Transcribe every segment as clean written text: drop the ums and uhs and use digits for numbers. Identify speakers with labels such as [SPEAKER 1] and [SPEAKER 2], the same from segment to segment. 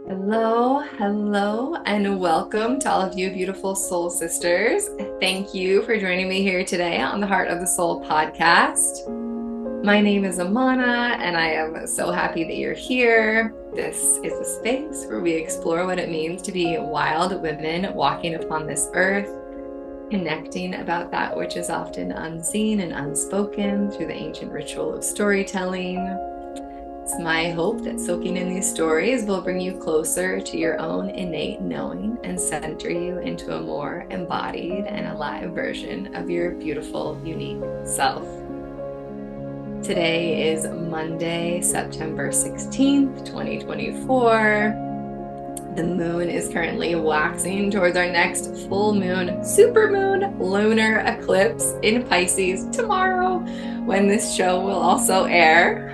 [SPEAKER 1] Hello, and welcome to all of you beautiful soul sisters. Thank you for joining me here today on the Heart of the Soul podcast. My name is Amana, and I am so happy that you're here. This is a space where we explore what it means to be wild women walking upon this earth, connecting about that which is often unseen and unspoken through the ancient ritual of storytelling. It's my hope that soaking in these stories will bring you closer to your own innate knowing and center you into a more embodied and alive version of your beautiful, unique self. Today is Monday, September 16th, 2024. The moon is currently waxing towards our next full moon, supermoon, lunar eclipse in Pisces tomorrow, when this show will also air.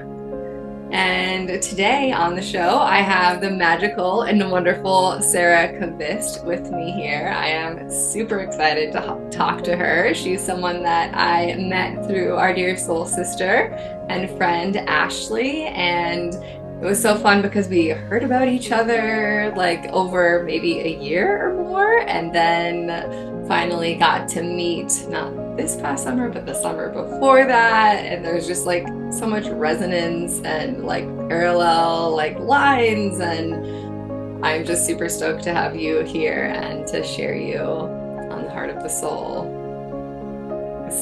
[SPEAKER 1] And today on the show, I have the magical and wonderful Sarah Kvist with me here. I am super excited to talk to her. She's someone that I met through our dear soul sister and friend, Ashley. And it was so fun because we heard about each other like over maybe a year or more, and then finally got to meet, not this past summer, but the summer before that. And there's just like so much resonance and like parallel like lines. And I'm just super stoked to have you here and to share you on the Heart of the Soul.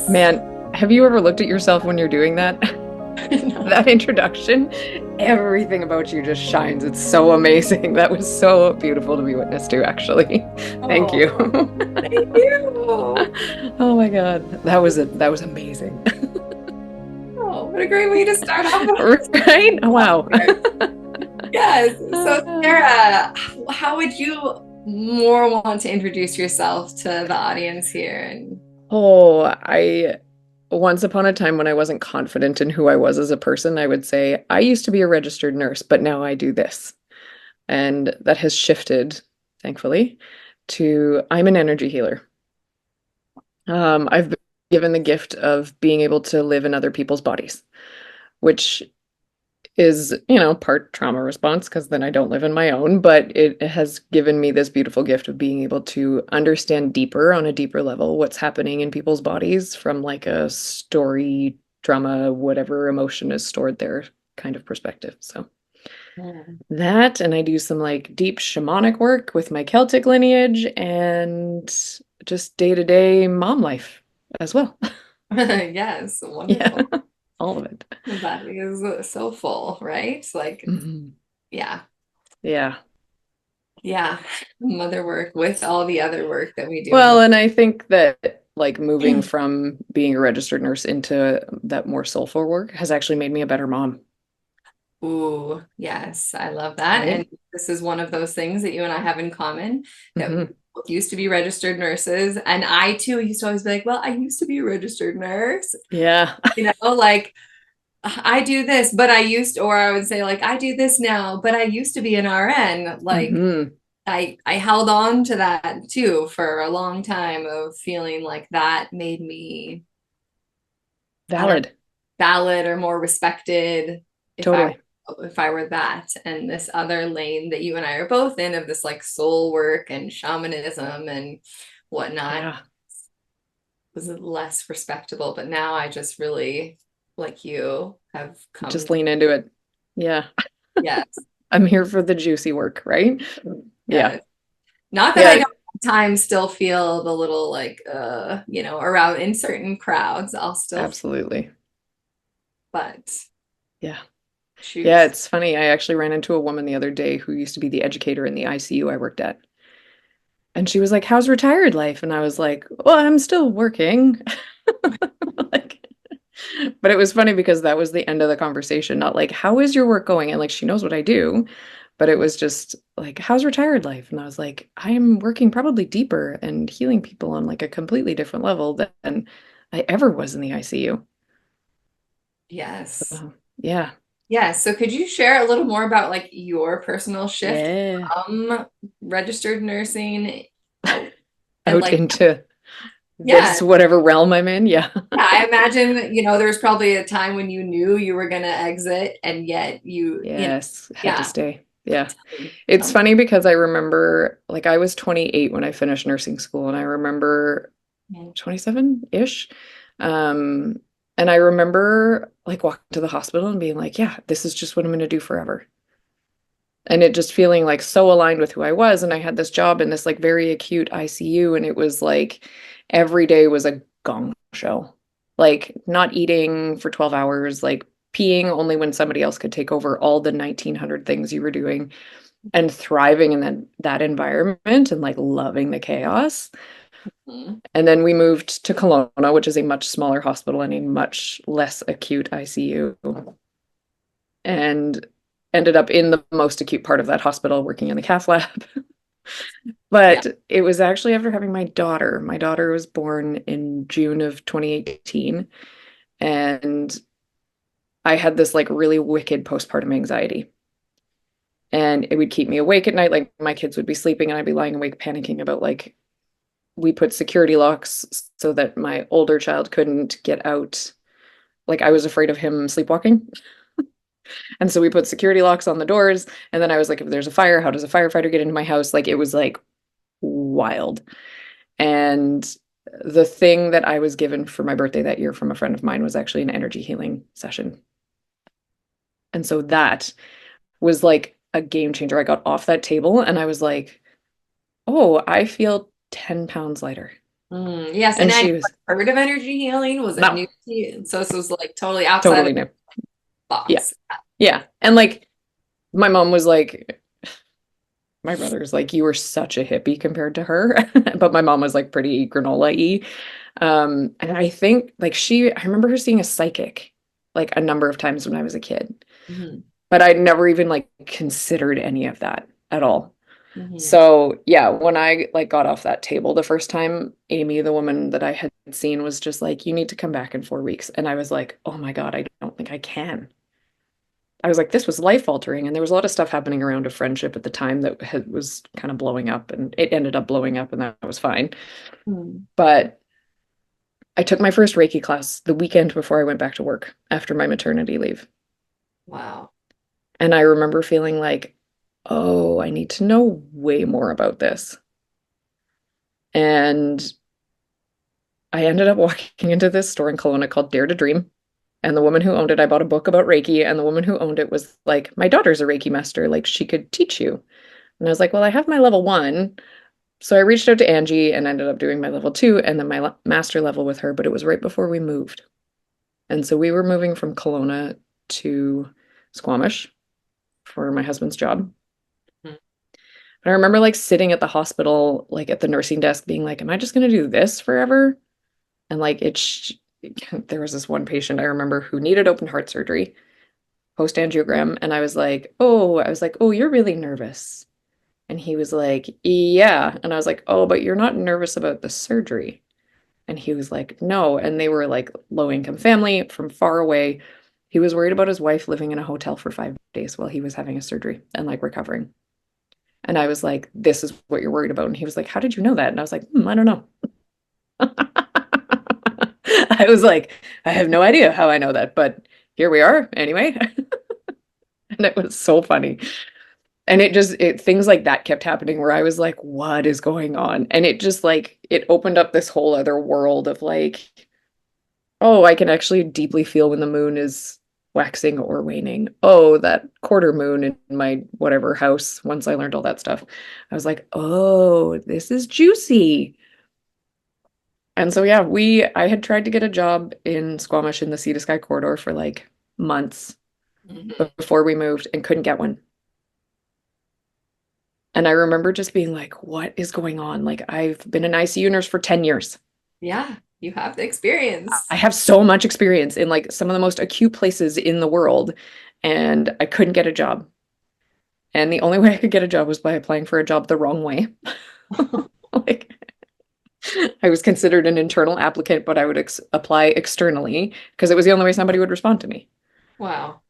[SPEAKER 2] Man, have you ever looked at yourself when you're doing that?
[SPEAKER 1] No.
[SPEAKER 2] That introduction, everything about you just shines. It's so amazing. That was so beautiful to be witness to, actually. Thank you.
[SPEAKER 1] Thank you.
[SPEAKER 2] Oh my God. That was amazing.
[SPEAKER 1] Oh, what a great way to start off.
[SPEAKER 2] Right? Oh, wow.
[SPEAKER 1] Yes. So Sarah, how would you more want to introduce yourself to the audience here? And
[SPEAKER 2] Once upon a time when I wasn't confident in who I was as a person, I would say, I used to be a registered nurse, but now I do this. And that has shifted, thankfully, to I'm an energy healer. I've been given the gift of being able to live in other people's bodies, which is, part trauma response because then I don't live in my own, but it has given me this beautiful gift of being able to understand deeper on a deeper level what's happening in people's bodies from like a story, drama, whatever emotion is stored there kind of perspective. So that, and I do some like deep shamanic work with my Celtic lineage and just day-to-day mom life as well.
[SPEAKER 1] yes,
[SPEAKER 2] Yeah,
[SPEAKER 1] wonderful.
[SPEAKER 2] all of it.
[SPEAKER 1] That is so full, right? Like,
[SPEAKER 2] Mhm.
[SPEAKER 1] yeah,
[SPEAKER 2] Yeah.
[SPEAKER 1] yeah, mother work with all the other work that we do in
[SPEAKER 2] Well,
[SPEAKER 1] the
[SPEAKER 2] and I think that like moving from being a registered nurse into that more soulful work has actually made me a better mom,
[SPEAKER 1] Ooh, yes, I love that. And
[SPEAKER 2] right?
[SPEAKER 1] this is one of those things that you and I have in common, that we
[SPEAKER 2] Hmm.
[SPEAKER 1] both used to be registered nurses. And I too used to always be like, well, I used to be a registered nurse.
[SPEAKER 2] Yeah.
[SPEAKER 1] Like I do this, but I used to, or I would say like, I do this now, but I used to be an RN. Like
[SPEAKER 2] Hmm.
[SPEAKER 1] I held on to that too for a long time of feeling like that made me, I don't know,
[SPEAKER 2] Valid.
[SPEAKER 1] valid or more respected if I
[SPEAKER 2] Totally.
[SPEAKER 1] if I were that. And this other lane that you and I are both in of this like soul work and shamanism and whatnot
[SPEAKER 2] Yeah.
[SPEAKER 1] was less respectable. But now I just really, like you, have come
[SPEAKER 2] Just
[SPEAKER 1] to,
[SPEAKER 2] lean into it. Yeah.
[SPEAKER 1] yes,
[SPEAKER 2] I'm here for the juicy work, right? Yeah.
[SPEAKER 1] yes. Not that I
[SPEAKER 2] Yeah,
[SPEAKER 1] don't at times still feel the little like around in certain crowds, I'll still feel,
[SPEAKER 2] absolutely.
[SPEAKER 1] but
[SPEAKER 2] Yeah. Yeah,
[SPEAKER 1] shoots.
[SPEAKER 2] it's funny. I actually ran into a woman the other day who used to be the educator in the ICU I worked at. And she was like, "How's retired life?" And I was like, "Well, I'm still working." Like, but it was funny because that was the end of the conversation, not like, "How is your work going?" And like, she knows what I do, but it was just like, "How's retired life?" And I was like, "I'm working probably deeper and healing people on like a completely different level than I ever was in the ICU."
[SPEAKER 1] Yes.
[SPEAKER 2] So, yeah.
[SPEAKER 1] Yeah. So could you share a little more about like your personal shift
[SPEAKER 2] Yeah.
[SPEAKER 1] from registered nursing out and
[SPEAKER 2] Out
[SPEAKER 1] like,
[SPEAKER 2] into
[SPEAKER 1] yeah.
[SPEAKER 2] this whatever realm I'm in. Yeah.
[SPEAKER 1] Yeah, I imagine, there's probably a time when you knew you were gonna exit and yet
[SPEAKER 2] Yes, had to
[SPEAKER 1] yeah,
[SPEAKER 2] stay. Yeah.
[SPEAKER 1] Tell
[SPEAKER 2] It's
[SPEAKER 1] me.
[SPEAKER 2] funny because I remember, like, I was 28 when I finished nursing school, and I remember
[SPEAKER 1] Yeah.
[SPEAKER 2] 27-ish. Um, and I remember like walking to the hospital and being like, yeah, this is just what I'm going to do forever. And it just feeling like so aligned with who I was. And I had this job in this like very acute ICU, and it was like every day was a gong show. Like not eating for 12 hours, like peeing only when somebody else could take over all the 1900 things you were doing, and thriving in that environment and like loving the chaos.
[SPEAKER 1] Mhm.
[SPEAKER 2] And then we moved to Kelowna, which is a much smaller hospital and a much less acute ICU, and ended up in the most acute part of that hospital working in the cath lab.
[SPEAKER 1] Yeah.
[SPEAKER 2] But it was actually after having my daughter. My daughter was born in June of 2018, and I had this like really wicked postpartum anxiety. And it would keep me awake at night. Like my kids would be sleeping and I'd be lying awake panicking about like we put security locks so that my older child couldn't get out. Like I was afraid of him sleepwalking. And so we put security locks on the doors. And then I was like, if there's a fire, how does a firefighter get into my house? Like it was like wild. And the thing that I was given for my birthday that year from a friend of mine was actually an energy healing session. And so that was like a game changer. I got off that table and I was like, oh, I feel 10 pounds lighter.
[SPEAKER 1] Yes, and
[SPEAKER 2] And
[SPEAKER 1] I
[SPEAKER 2] she
[SPEAKER 1] never
[SPEAKER 2] was,
[SPEAKER 1] heard of energy healing. Was it
[SPEAKER 2] no,
[SPEAKER 1] new to you? So this was like totally outside of
[SPEAKER 2] totally
[SPEAKER 1] the
[SPEAKER 2] new. Yeah.
[SPEAKER 1] box.
[SPEAKER 2] Yeah. And like my mom was like, my brother's like, you were such a hippie compared to her. But my mom was like pretty granola-y. And I think like I remember her seeing a psychic like a number of times when I was a kid,
[SPEAKER 1] Hmm.
[SPEAKER 2] but I'd never even like considered any of that at all.
[SPEAKER 1] Hmm.
[SPEAKER 2] So yeah, when I like got off that table the first time, Amy, the woman that I had seen, was just like, you need to come back in 4 weeks. And I was like, oh my God, I don't think I can. I was like, this was life altering. And there was a lot of stuff happening around a friendship at the time that was kind of blowing up, and it ended up blowing up, and that was fine.
[SPEAKER 1] Hmm.
[SPEAKER 2] But I took my first Reiki class the weekend before I went back to work after my maternity leave.
[SPEAKER 1] Wow.
[SPEAKER 2] And I remember feeling like, oh, I need to know way more about this. And I ended up walking into this store in Kelowna called Dare to Dream. And the woman who owned it, I bought a book about Reiki, and the woman who owned it was like, my daughter's a Reiki master. Like, she could teach you. And I was like, well, I have my level one. So I reached out to Angie and ended up doing my level two and then my master level with her, but it was right before we moved. And so we were moving from Kelowna to Squamish for my husband's job.
[SPEAKER 1] Mhm.
[SPEAKER 2] But I remember like sitting at the hospital, like at the nursing desk, being like, am I just going to do this forever? And like, there was this one patient I remember who needed open heart surgery, post angiogram. And I was like, oh, you're really nervous. And he was like, yeah. And I was like, oh, but you're not nervous about the surgery. And he was like, no. And they were like low income family from far away. He was worried about his wife living in a hotel for 5 days while he was having a surgery and like recovering. And I was like, this is what you're worried about. And he was like, how did you know that? And I was like, I don't know. I was like, I have no idea how I know that, but here we are anyway. And it was so funny. And things like that kept happening where I was like, what is going on? And it just like, it opened up this whole other world of like, oh, I can actually deeply feel when the moon is waxing or waning. Oh, that quarter moon in my whatever house, once I learned all that stuff, I was like, oh, this is juicy. And so yeah, I had tried to get a job in Squamish in the Sea to Sky corridor for like months
[SPEAKER 1] Hmm.
[SPEAKER 2] before we moved and couldn't get one. And I remember just being like, what is going on? Like I've been an ICU nurse for 10 years.
[SPEAKER 1] Yeah, you have the experience.
[SPEAKER 2] I have so much experience in like some of the most acute places in the world, and I couldn't get a job. And the only way I could get a job was by applying for a job the wrong way. Like I was considered an internal applicant, but I would apply externally because it was the only way somebody would respond to me.
[SPEAKER 1] Wow.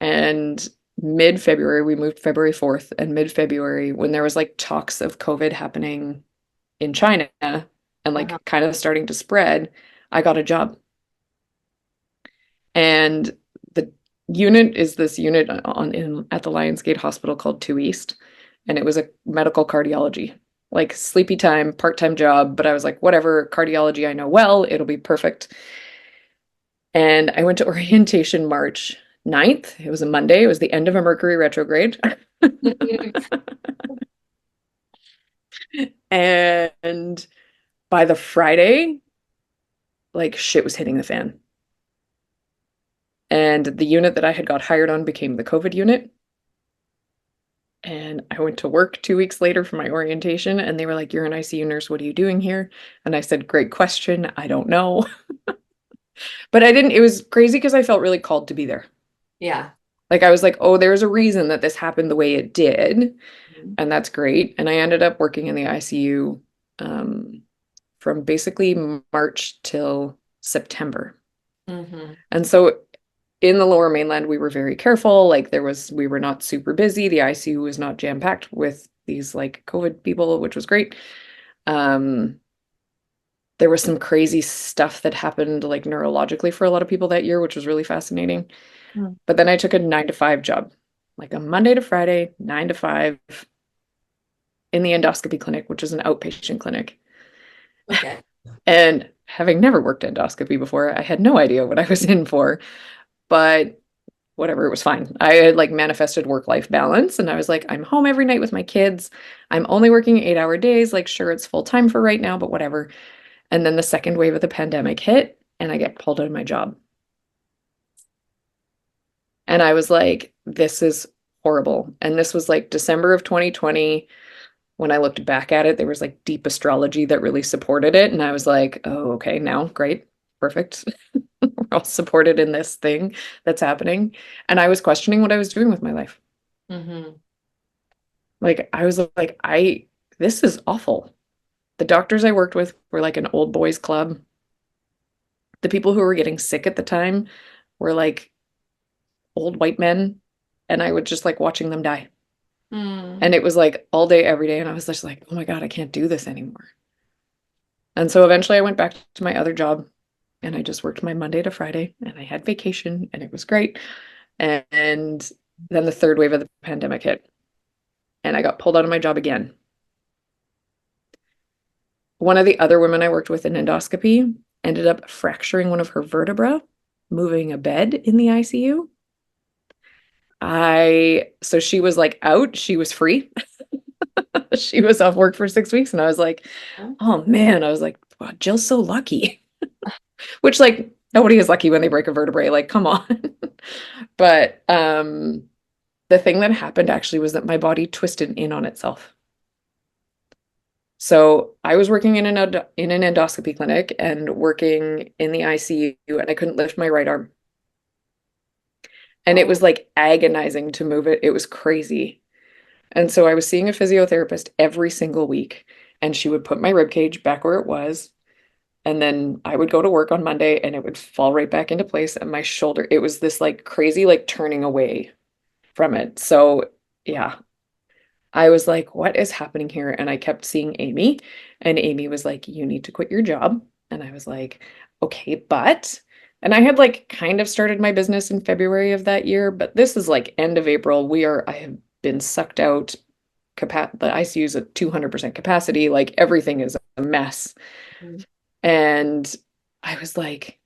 [SPEAKER 2] And mid-February, we moved February 4th, and mid-February, when there was like talks of COVID happening in China and
[SPEAKER 1] Uh-huh.
[SPEAKER 2] like kind of starting to spread, I got a job. And the unit is this unit at the Lionsgate Hospital called 2 East, and it was a medical cardiology, like sleepy time, part-time job, but I was like, whatever, cardiology I know well, it'll be perfect. And I went to orientation March 9th. It was a Monday. It was the end of a Mercury retrograde. And by the Friday, like shit was hitting the fan. And the unit that I had got hired on became the COVID unit. And I went to work 2 weeks later for my orientation, and they were like, "You're an ICU nurse. What are you doing here?" And I said, "Great question. I don't know." But I didn't, it was crazy because I felt really called to be there.
[SPEAKER 1] Yeah.
[SPEAKER 2] Like I was like, oh, there's a reason that this happened the way it did.
[SPEAKER 1] Mhm.
[SPEAKER 2] And that's great. And I ended up working in the ICU from basically March till September.
[SPEAKER 1] Mhm.
[SPEAKER 2] And so in the lower mainland, we were very careful. Like we were not super busy. The ICU was not jam-packed with these like COVID people, which was great. Um, there was some crazy stuff that happened like neurologically for a lot of people that year, which was really fascinating.
[SPEAKER 1] Mm.
[SPEAKER 2] But then I took a 9 to 5 job, like a Monday to Friday, 9 to 5 in the endoscopy clinic, which is an outpatient clinic.
[SPEAKER 1] Okay.
[SPEAKER 2] And having never worked endoscopy before, I had no idea what I was in for, but whatever, it was fine. I had like manifested work-life balance and I was like, I'm home every night with my kids. I'm only working 8-hour days. Like, sure, it's full time for right now, but whatever. And then the second wave of the pandemic hit and I get pulled out of my job. And I was like, this is horrible. And this was like December of 2020. When I looked back at it, there was like deep astrology that really supported it. And I was like, oh, okay, now great, perfect. We're all supported in this thing that's happening. And I was questioning what I was doing with my life.
[SPEAKER 1] Mhm.
[SPEAKER 2] Like, I was like, this is awful. The doctors I worked with were like an old boys club. The people who were getting sick at the time were like old white men. And I would just like watching them die.
[SPEAKER 1] Mm.
[SPEAKER 2] And it was like all day, every day. And I was just like, oh my God, I can't do this anymore. And so eventually I went back to my other job and I just worked my Monday to Friday and I had vacation and it was great. And then the third wave of the pandemic hit and I got pulled out of my job again. One of the other women I worked with in endoscopy ended up fracturing one of her vertebrae, moving a bed in the ICU. So she was like out, she was free. She was off work for 6 weeks and I was like, oh man, I was like, wow, Jill's so lucky. Which like nobody is lucky when they break a vertebrae, like come on. But the thing that happened actually was that my body twisted in on itself. So I was working in an endoscopy clinic and working in the ICU and I couldn't lift my right arm. And it
[SPEAKER 1] Oh.
[SPEAKER 2] was like agonizing to move it. It was crazy. And so I was seeing a physiotherapist every single week and she would put my rib cage back where it was. And then I would go to work on Monday and it would fall right back into place. And my shoulder, it was this like crazy, like turning away from it. So yeah, I was like, what is happening here? And I kept seeing Amy, and Amy was like, you need to quit your job. And I was like, okay, but. And I had like kind of started my business in February of that year, but this is like end of April. I have been sucked out. The ICU is at 200% capacity. Like everything is a mess.
[SPEAKER 1] Mhm.
[SPEAKER 2] And I was like,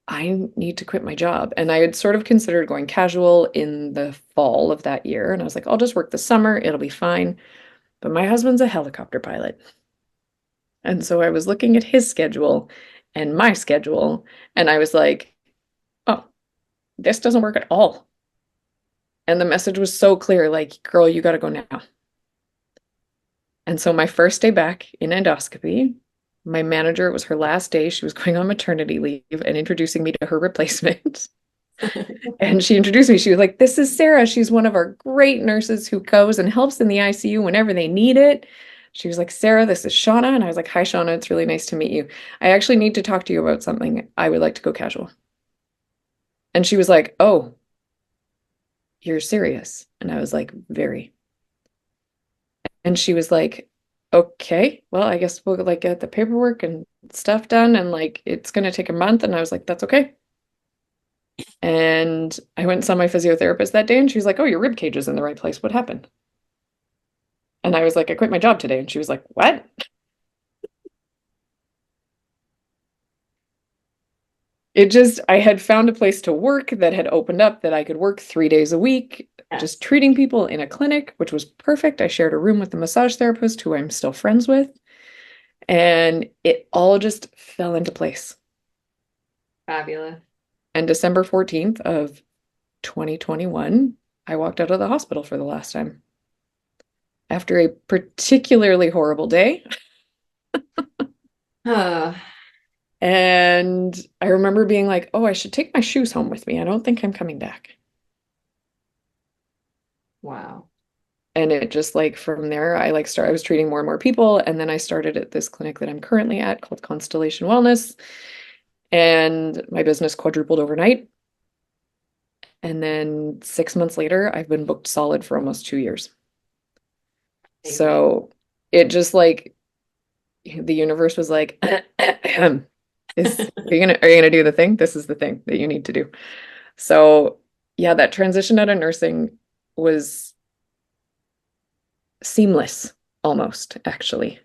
[SPEAKER 2] I need to quit my job. And I had sort of considered going casual in the fall of that year. And I was like, I'll just work the summer, it'll be fine. But my husband's a helicopter pilot. And so I was looking at his schedule and my schedule, and I was like, oh, this doesn't work at all. And the message was so clear, like, girl, you got to go now. And so my first day back in endoscopy, my manager, it was her last day. She was going on maternity leave and introducing me to her replacement. And she introduced me. She was like, this is Sarah. She's one of our great nurses who goes and helps in the ICU whenever they need it. She was like, Sarah, this is Shauna. And I was like, hi, Shauna. It's really nice to meet you. I actually need to talk to you about something. I would like to go casual. And she was like, oh, you're serious. And I was like, very. And she was like, okay, well, I guess we'll like get the paperwork and stuff done. And like, it's going to take a month. And I was like, that's okay. And I went and saw my physiotherapist that day, and she was like, "Oh, your rib cage is in the right place. What happened?" And I was like, "I quit my job today." And she was like, "What?" I had found a place to work that had opened up that I could work 3 days a week,
[SPEAKER 1] Yes,
[SPEAKER 2] just treating people in a clinic, which was perfect. I shared a room with the massage therapist who I'm still friends with, and it all just fell into place.
[SPEAKER 1] fabulous.
[SPEAKER 2] And December 14th of 2021, I walked out of the hospital for the last time after a particularly horrible day.
[SPEAKER 1] Oh,
[SPEAKER 2] And I remember being like, oh, I should take my shoes home with me. I don't think I'm coming back.
[SPEAKER 1] wow.
[SPEAKER 2] And it just like from there, I was treating more and more people. And then I started at this clinic that I'm currently at called Constellation Wellness. And my business quadrupled overnight. And then 6 months later, I've been booked solid for almost 2 years.
[SPEAKER 1] Amazing.
[SPEAKER 2] So it just like the universe was like, are you gonna do the thing? This is the thing that you need to do. So yeah, that transition out of nursing was seamless almost, actually.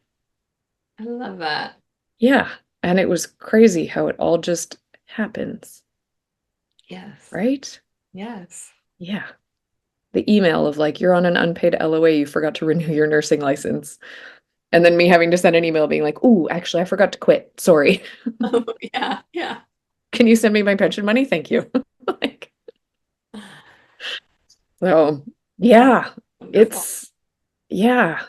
[SPEAKER 1] I love that.
[SPEAKER 2] Yeah. And it was crazy how it all just happens,
[SPEAKER 1] Yes.
[SPEAKER 2] right?
[SPEAKER 1] Yes.
[SPEAKER 2] Yeah. The email of like, you're on an unpaid LOA, you forgot to renew your nursing license. And then me having to send an email being like, ooh, actually, I forgot to quit. Sorry.
[SPEAKER 1] Oh, yeah. Yeah.
[SPEAKER 2] Can you send me my pension money? Thank you. Like, so yeah,
[SPEAKER 1] Wonderful.
[SPEAKER 2] it's, yeah.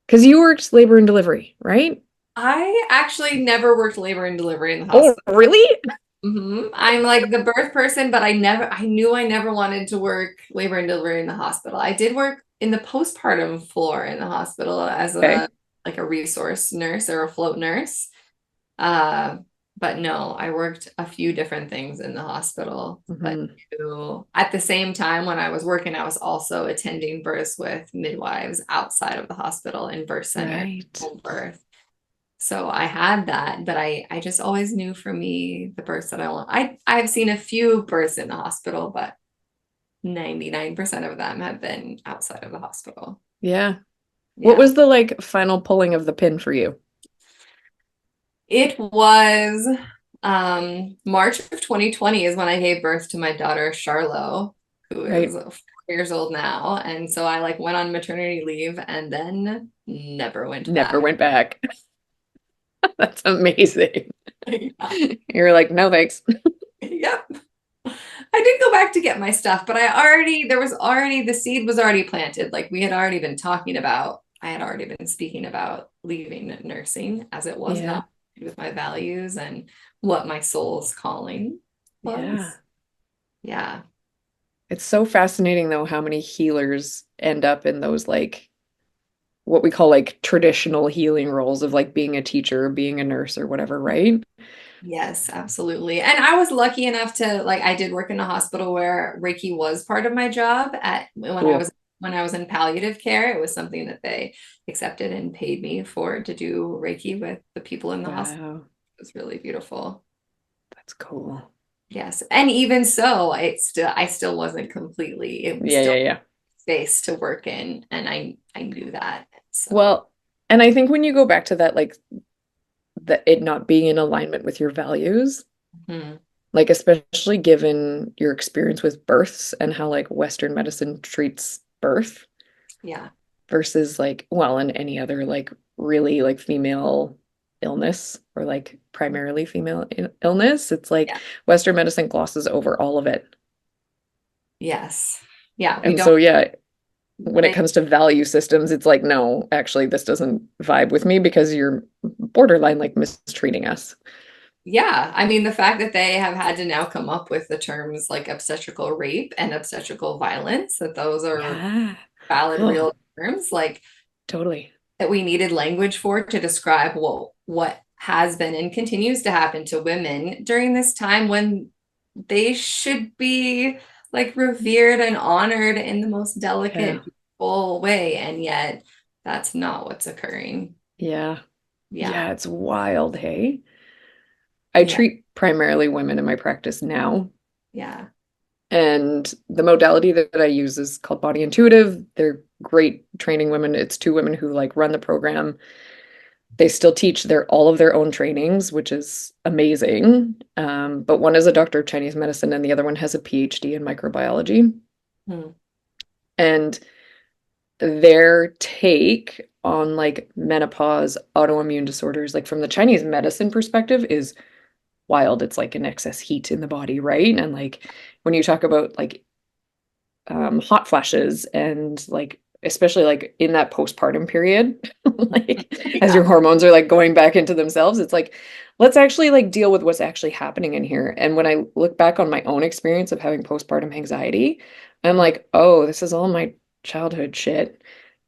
[SPEAKER 2] Because you worked labor and delivery, right?
[SPEAKER 1] I actually never worked labor and delivery in the
[SPEAKER 2] Oh,
[SPEAKER 1] hospital.
[SPEAKER 2] really?
[SPEAKER 1] I'm like the birth person, but I knew I never wanted to work labor and delivery in the hospital. I did work in the postpartum floor in the hospital as
[SPEAKER 2] Okay.
[SPEAKER 1] a like a resource nurse or a float nurse. Uh, but no, I worked a few different things in the hospital. But
[SPEAKER 2] Hmm.
[SPEAKER 1] at the same time, when I was working, I was also attending births with midwives outside of the hospital in birth center,
[SPEAKER 2] Right.
[SPEAKER 1] home birth. So I had that, but I just always knew for me the births that I want. I've seen a few births in the hospital, but 99% of them have been outside of the hospital.
[SPEAKER 2] Yeah. What
[SPEAKER 1] Yeah.
[SPEAKER 2] was the like final pulling of the pin for you?
[SPEAKER 1] It was March of 2020 is when I gave birth to my daughter Charlotte, who is
[SPEAKER 2] Right.
[SPEAKER 1] 4 years old now. And so I like went on maternity leave and then never went
[SPEAKER 2] Never
[SPEAKER 1] back.
[SPEAKER 2] went back. That's amazing.
[SPEAKER 1] Yeah.
[SPEAKER 2] You're like, no thanks.
[SPEAKER 1] Yep. I did go back to get my stuff, but the seed was already planted. Like we had already been talking about, I had already been speaking about leaving nursing as it was
[SPEAKER 2] Yeah.
[SPEAKER 1] not with my values and what my soul's calling
[SPEAKER 2] Yeah.
[SPEAKER 1] was. Yeah.
[SPEAKER 2] It's so fascinating though how many healers end up in those like what we call like traditional healing roles of like being a teacher, being a nurse or whatever, right?
[SPEAKER 1] Yes, absolutely. And I was lucky enough to like I did work in a hospital where Reiki was part of my job at
[SPEAKER 2] Cool.
[SPEAKER 1] when I was in palliative care. It was something that they accepted and paid me for to do Reiki with the people in the hospital.
[SPEAKER 2] Wow.
[SPEAKER 1] It was really beautiful.
[SPEAKER 2] That's cool.
[SPEAKER 1] Yes. And even so, I still wasn't completely, it was
[SPEAKER 2] Yeah,
[SPEAKER 1] still
[SPEAKER 2] yeah, yeah.
[SPEAKER 1] space to work in. And I knew that. So
[SPEAKER 2] Well, and I think when you go back to that, like that it not being in alignment with your values,
[SPEAKER 1] mhm.
[SPEAKER 2] like especially given your experience with births and how like Western medicine treats birth
[SPEAKER 1] Yeah.
[SPEAKER 2] versus like, well, in any other like really like female illness or like primarily female illness, it's like
[SPEAKER 1] Yeah.
[SPEAKER 2] Western medicine glosses over all of it.
[SPEAKER 1] Yes. Yeah. We
[SPEAKER 2] And
[SPEAKER 1] don't
[SPEAKER 2] so, yeah, when it
[SPEAKER 1] they
[SPEAKER 2] comes to value systems, it's like, no, actually, this doesn't vibe with me because you're borderline like mistreating us.
[SPEAKER 1] Yeah, I mean, the fact that they have had to now come up with the terms like obstetrical rape and obstetrical violence, that those are
[SPEAKER 2] Yeah.
[SPEAKER 1] valid,
[SPEAKER 2] Oh,
[SPEAKER 1] real terms, like
[SPEAKER 2] totally.
[SPEAKER 1] that we needed language for to describe what has been and continues to happen to women during this time when they should be like revered and honored in the most
[SPEAKER 2] Yeah.
[SPEAKER 1] delicate, beautiful way. And yet that's not what's occurring.
[SPEAKER 2] Yeah.
[SPEAKER 1] Yeah.
[SPEAKER 2] Yeah, it's wild, hey? I
[SPEAKER 1] Yeah.
[SPEAKER 2] treat primarily women in my practice now.
[SPEAKER 1] Yeah.
[SPEAKER 2] And the modality that I use is called Body Intuitive. They're great training women. It's two women who like run the program. They still teach all of their own trainings, which is amazing. But one is a doctor of Chinese medicine, and the other one has a PhD in microbiology.
[SPEAKER 1] Hmm.
[SPEAKER 2] And their take on like menopause, autoimmune disorders, like from the Chinese medicine perspective, is wild. It's like an excess heat in the body, right? And like when you talk about like hot flashes and like especially like in that postpartum period, like as
[SPEAKER 1] Yeah.
[SPEAKER 2] your hormones are like going back into themselves, it's like let's actually like deal with what's actually happening in here. And when I look back on my own experience of having postpartum anxiety, I'm
[SPEAKER 1] Mm.
[SPEAKER 2] like, oh, this is all my childhood shit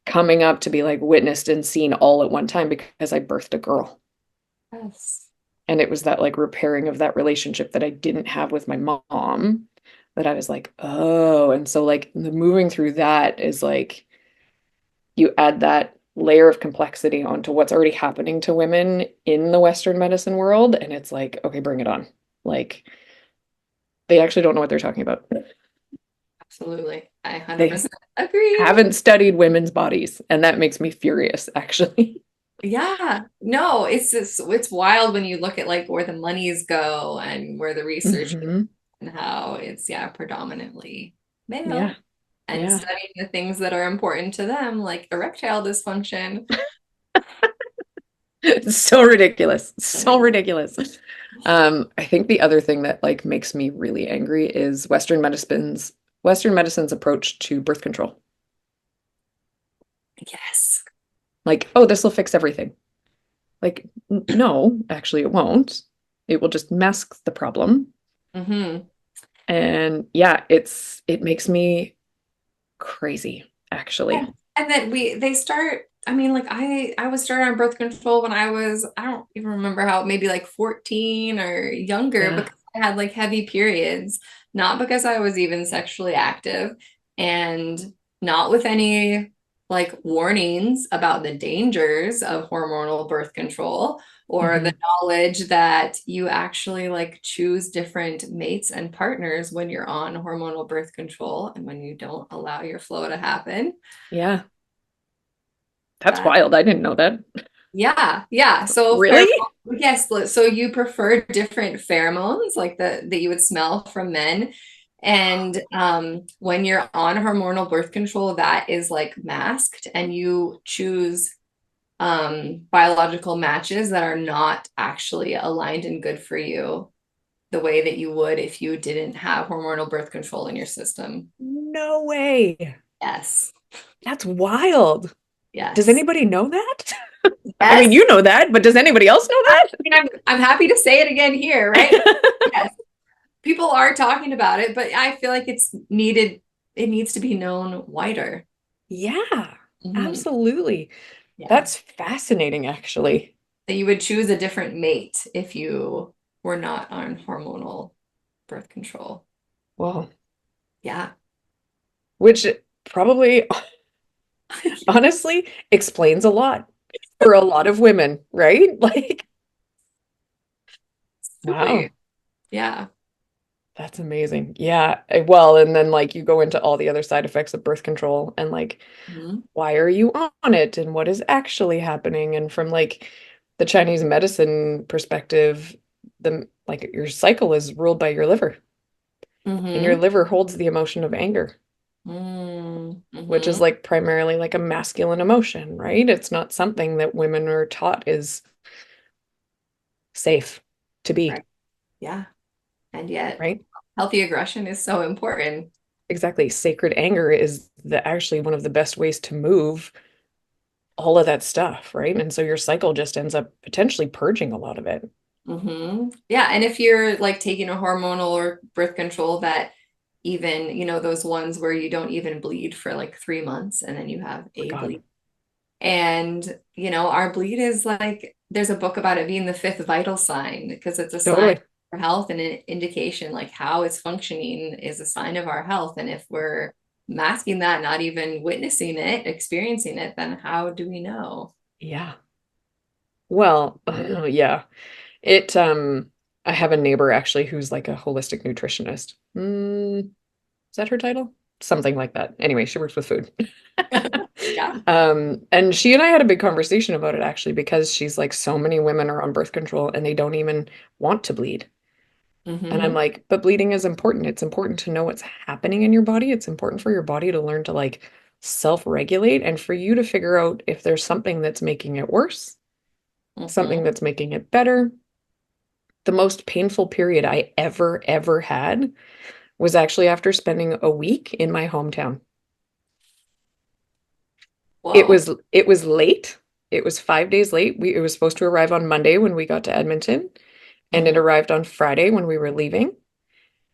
[SPEAKER 2] coming up to be like witnessed and seen all at one time because I birthed a girl.
[SPEAKER 1] Yes.
[SPEAKER 2] And it was that like repairing of that relationship that I didn't have with my mom that I was like, oh, and so like the moving through that is like you add that layer of complexity onto what's already happening to women in the Western medicine world, and it's like, okay, bring it on. Like they actually don't know what they're talking about.
[SPEAKER 1] Absolutely. I
[SPEAKER 2] They
[SPEAKER 1] 100% agree.
[SPEAKER 2] haven't studied women's bodies, and that makes me furious, actually.
[SPEAKER 1] Yeah. No, it's just it's wild when you look at like where the monies go and where the research
[SPEAKER 2] Hmm.
[SPEAKER 1] and how it's yeah, predominantly male
[SPEAKER 2] Yeah,
[SPEAKER 1] and
[SPEAKER 2] yeah.
[SPEAKER 1] studying the things that are important to them, like erectile dysfunction.
[SPEAKER 2] It's so ridiculous. So
[SPEAKER 1] Anyway.
[SPEAKER 2] ridiculous. I think the other thing that like makes me really angry is Western medicine's approach to birth control.
[SPEAKER 1] Yes.
[SPEAKER 2] Like, oh, this will fix everything. Like, no, actually it won't. It will just mask the problem.
[SPEAKER 1] Mm-hmm.
[SPEAKER 2] And yeah, it makes me crazy,
[SPEAKER 1] And,
[SPEAKER 2] actually.
[SPEAKER 1] and then they start, I mean, like I was started on birth control when I was, I don't even remember how, maybe like 14 or younger
[SPEAKER 2] Yeah.
[SPEAKER 1] because I had like heavy periods, not because I was even sexually active and not with any like warnings about the dangers of hormonal birth control or the
[SPEAKER 2] Hmm.
[SPEAKER 1] knowledge that you actually like choose different mates and partners when you're on hormonal birth control and when you don't allow your flow to happen.
[SPEAKER 2] Yeah. That's
[SPEAKER 1] That
[SPEAKER 2] wild. I didn't know that.
[SPEAKER 1] yeah, yeah. So
[SPEAKER 2] Really?
[SPEAKER 1] yes, so you prefer different pheromones like that you would smell from men. And when you're on hormonal birth control, that is like masked, and you choose biological matches that are not actually aligned and good for you the way that you would if you didn't have hormonal birth control in your system.
[SPEAKER 2] No way.
[SPEAKER 1] Yes.
[SPEAKER 2] That's wild. Does
[SPEAKER 1] Yes.
[SPEAKER 2] anybody know that? I mean,
[SPEAKER 1] Yes.
[SPEAKER 2] you know that, but does anybody else know
[SPEAKER 1] I mean, I'm happy to say it again here, right? But
[SPEAKER 2] that?
[SPEAKER 1] yes, people are talking about it, but I feel like it needs to be known wider.
[SPEAKER 2] Yeah,
[SPEAKER 1] Mhm.
[SPEAKER 2] absolutely.
[SPEAKER 1] Yeah.
[SPEAKER 2] That's fascinating, actually.
[SPEAKER 1] That you would choose a different mate if you were not on hormonal birth control.
[SPEAKER 2] Well,
[SPEAKER 1] Yeah.
[SPEAKER 2] which probably honestly explains a lot for a lot of women, right? Like,
[SPEAKER 1] Absolutely.
[SPEAKER 2] wow,
[SPEAKER 1] Yeah.
[SPEAKER 2] that's amazing. Yeah. Well, and then like you go into all the other side effects of birth control and like,
[SPEAKER 1] Mhm.
[SPEAKER 2] why are you on it and what is actually happening? And from like the Chinese medicine perspective, the like your cycle is ruled by your liver, and your
[SPEAKER 1] Mhm.
[SPEAKER 2] liver holds the emotion of anger, which is
[SPEAKER 1] Mhm.
[SPEAKER 2] like primarily like a masculine emotion, right? It's not something that women are taught is safe to be,
[SPEAKER 1] Right. Yeah. And yet,
[SPEAKER 2] right?
[SPEAKER 1] healthy aggression is so important.
[SPEAKER 2] Exactly. Sacred anger is actually one of the best ways to move all of that stuff, right? And so your cycle just ends up potentially purging a lot of it.
[SPEAKER 1] Yeah, and if you're like taking a hormonal or birth control that even, those ones where you don't even bleed for like 3 months and then you have
[SPEAKER 2] My
[SPEAKER 1] a
[SPEAKER 2] God,
[SPEAKER 1] bleed. And, our bleed is like, there's a book about it being the fifth vital sign because it's a sign
[SPEAKER 2] totally.
[SPEAKER 1] for health and an indication like how it's functioning is a sign of our health. And if we're masking that, not even witnessing it, experiencing it, then how do we know?
[SPEAKER 2] Yeah. Well, yeah. It I have a neighbor actually who's like a holistic nutritionist. Is that her title? Something like that. Anyway, she works with food.
[SPEAKER 1] Yeah.
[SPEAKER 2] And she and I had a big conversation about it actually, because she's like, so many women are on birth control and they don't even want to bleed. And I'm
[SPEAKER 1] Hmm.
[SPEAKER 2] like, but bleeding is important. It's important to know what's happening in your body. It's important for your body to learn to like self-regulate and for you to figure out if there's something that's making it worse,
[SPEAKER 1] Hmm.
[SPEAKER 2] something that's making it better. The most painful period I ever had was actually after spending a week in my hometown. It
[SPEAKER 1] Whoa.
[SPEAKER 2] was it was late. It was 5 days late. It was supposed to arrive on Monday when we got to Edmonton, and it
[SPEAKER 1] Hmm.
[SPEAKER 2] arrived on Friday when we were leaving.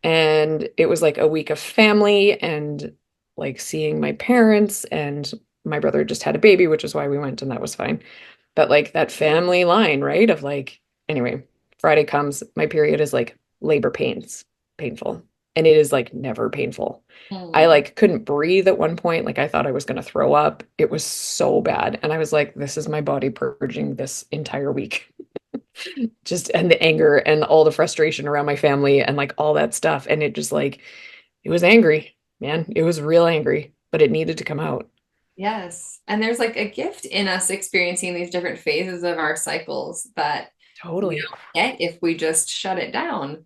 [SPEAKER 2] And it was like a week of family and like seeing my parents, and my brother just had a baby, which is why we went, and that was fine. But like that family line, right? Of like, anyway, Friday comes, my period is like labor pains, painful. And it is like never painful. I
[SPEAKER 1] Hmm.
[SPEAKER 2] like couldn't breathe at one point. Like I thought I was going to throw up. It was so bad. And I was like, this is my body purging this entire week. Just, and the anger and all the frustration around my family and like all that stuff. And it just like, it was angry, man. It was real angry, but it needed to come out.
[SPEAKER 1] Yes. And there's like a gift in us experiencing these different phases of our cycles that we
[SPEAKER 2] Totally.
[SPEAKER 1] don't get if we just shut it down.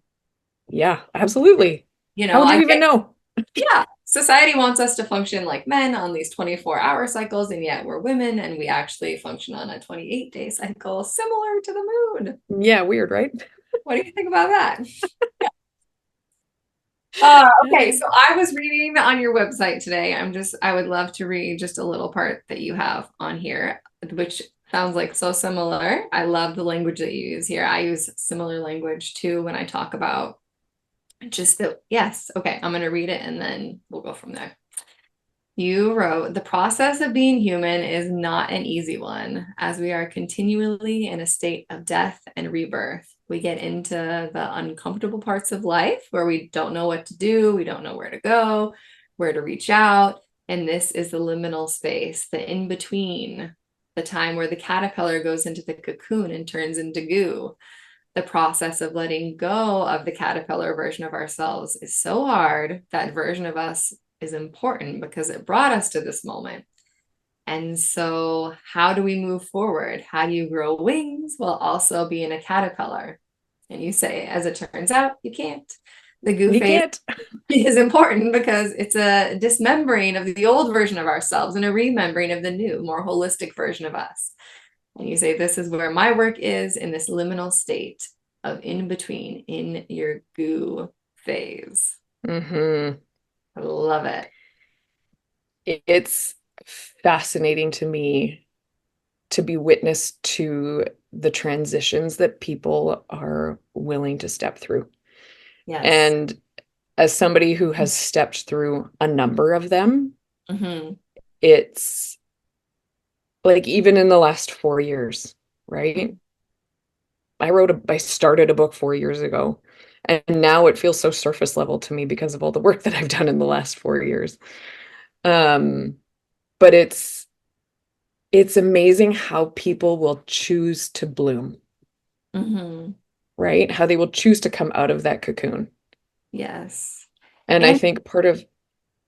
[SPEAKER 2] Yeah, absolutely.
[SPEAKER 1] You
[SPEAKER 2] How
[SPEAKER 1] know,
[SPEAKER 2] would you
[SPEAKER 1] I
[SPEAKER 2] even
[SPEAKER 1] get,
[SPEAKER 2] know?
[SPEAKER 1] yeah, society wants us to function like men on these 24-hour cycles, and yet we're women and we actually function on a 28-day cycle similar to the moon.
[SPEAKER 2] Yeah, weird, right?
[SPEAKER 1] What do you think about that? Okay, so I was reading on your website today. I would love to read just a little part that you have on here, which sounds like so similar. I love the language that you use here. I use similar language too when I talk about just the, yes. Okay, I'm going to read it and then we'll go from there. You wrote, the process of being human is not an easy one, as we are continually in a state of death and rebirth. We get into the uncomfortable parts of life where we don't know what to do, we don't know where to go, where to reach out. And this is the liminal space, the in between, the time where the caterpillar goes into the cocoon and turns into goo. The process of letting go of the caterpillar version of ourselves is so hard. That version of us is important because it brought us to this moment. And so, how do we move forward? How do you grow wings while also being a caterpillar? And you say, as it turns out, you can't. The goo
[SPEAKER 2] You
[SPEAKER 1] phase
[SPEAKER 2] can't.
[SPEAKER 1] is important because it's a dismembering of the old version of ourselves and a remembering of the new, more holistic version of us. And you say, this is where my work is in this liminal state of in between, in your goo phase.
[SPEAKER 2] Hmm.
[SPEAKER 1] I love it.
[SPEAKER 2] It's fascinating to me to be witness to the transitions that people are willing to step through.
[SPEAKER 1] Yes.
[SPEAKER 2] And as somebody who has stepped through a number of them,
[SPEAKER 1] Mm-hmm.
[SPEAKER 2] it's like even in the last 4 years, right? I started a book 4 years ago, and now it feels so surface level to me because of all the work that I've done in the last 4 years. Um, but it's amazing how people will choose to bloom,
[SPEAKER 1] Mm-hmm.
[SPEAKER 2] right? How they will choose to come out of that cocoon.
[SPEAKER 1] Yes.
[SPEAKER 2] And I
[SPEAKER 1] And
[SPEAKER 2] think part of,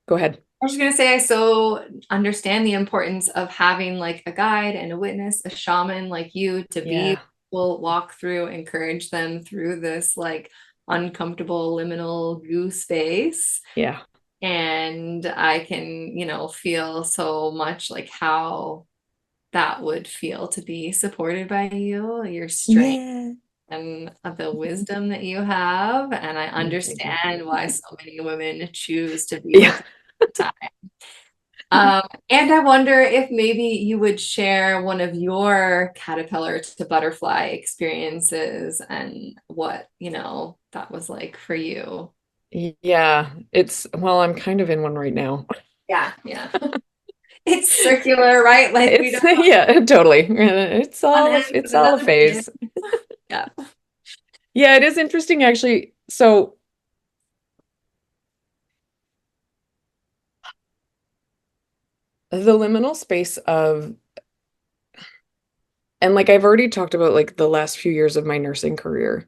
[SPEAKER 2] go ahead.
[SPEAKER 1] I was just gonna say, I so understand the importance of having like a guide and a witness, a shaman like you to be
[SPEAKER 2] Yeah.
[SPEAKER 1] will walk through, encourage them through this like uncomfortable liminal goo space.
[SPEAKER 2] Yeah.
[SPEAKER 1] And I can, feel so much like how that would feel to be supported by you, your strength
[SPEAKER 2] Yeah.
[SPEAKER 1] and of the wisdom that you have. And I
[SPEAKER 2] Thank you.
[SPEAKER 1] understand why so many women choose to be with
[SPEAKER 2] Yeah.
[SPEAKER 1] you all the time. And I wonder if maybe you would share one of your caterpillar to butterfly experiences and what, that was like for you.
[SPEAKER 2] Yeah. Well, I'm kind of in one right now.
[SPEAKER 1] Yeah, yeah. It's circular, right? Like we
[SPEAKER 2] It's
[SPEAKER 1] don't
[SPEAKER 2] yeah, totally.
[SPEAKER 1] one end and
[SPEAKER 2] It's all a
[SPEAKER 1] another begin.
[SPEAKER 2] phase.
[SPEAKER 1] Yeah.
[SPEAKER 2] Yeah, it is interesting actually. So the liminal space of, and like I've already talked about like the last few years of my nursing career.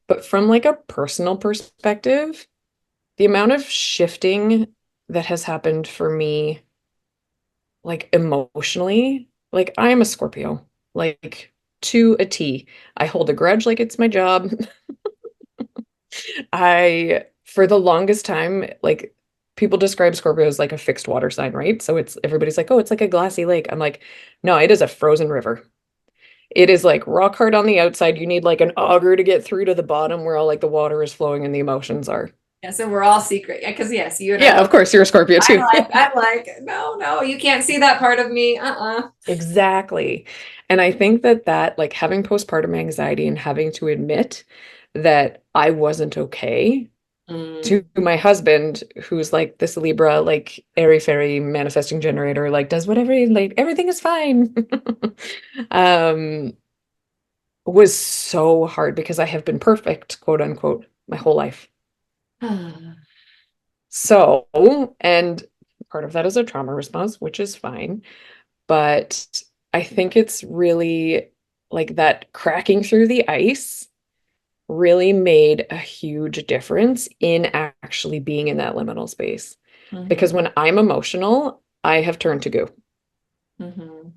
[SPEAKER 2] But from like a personal perspective, the amount of shifting that has happened for me, like emotionally, like I'm a Scorpio, like to a T. I hold a grudge like it's my job. For the longest time, like people describe Scorpio as like a fixed water sign, right? So it's everybody's like, oh, it's like a glassy lake. I'm like, no, it is a frozen river. It is like rock hard on the outside. You need like an auger to get through to the bottom where all like the water is flowing and the emotions are.
[SPEAKER 1] Yeah, so we're all secret. Yeah, because yes, you and I
[SPEAKER 2] Yeah, of
[SPEAKER 1] both.
[SPEAKER 2] course, you're a Scorpio too.
[SPEAKER 1] I'm like, no, no, you can't see that part of me.
[SPEAKER 2] Exactly. And I think that like having postpartum anxiety and having to admit that I wasn't okay to
[SPEAKER 1] Mm.
[SPEAKER 2] my husband, who's like this Libra, like airy fairy manifesting generator, like does whatever, like everything is fine. um, was so hard because I have been perfect, quote unquote, my whole life. So, and part of that is a trauma response, which is fine. But I think it's really like that cracking through the ice really made a huge difference in actually being in that liminal space. Because
[SPEAKER 1] Mm-hmm.
[SPEAKER 2] when I'm emotional, I have turned to goo.
[SPEAKER 1] Mm-hmm.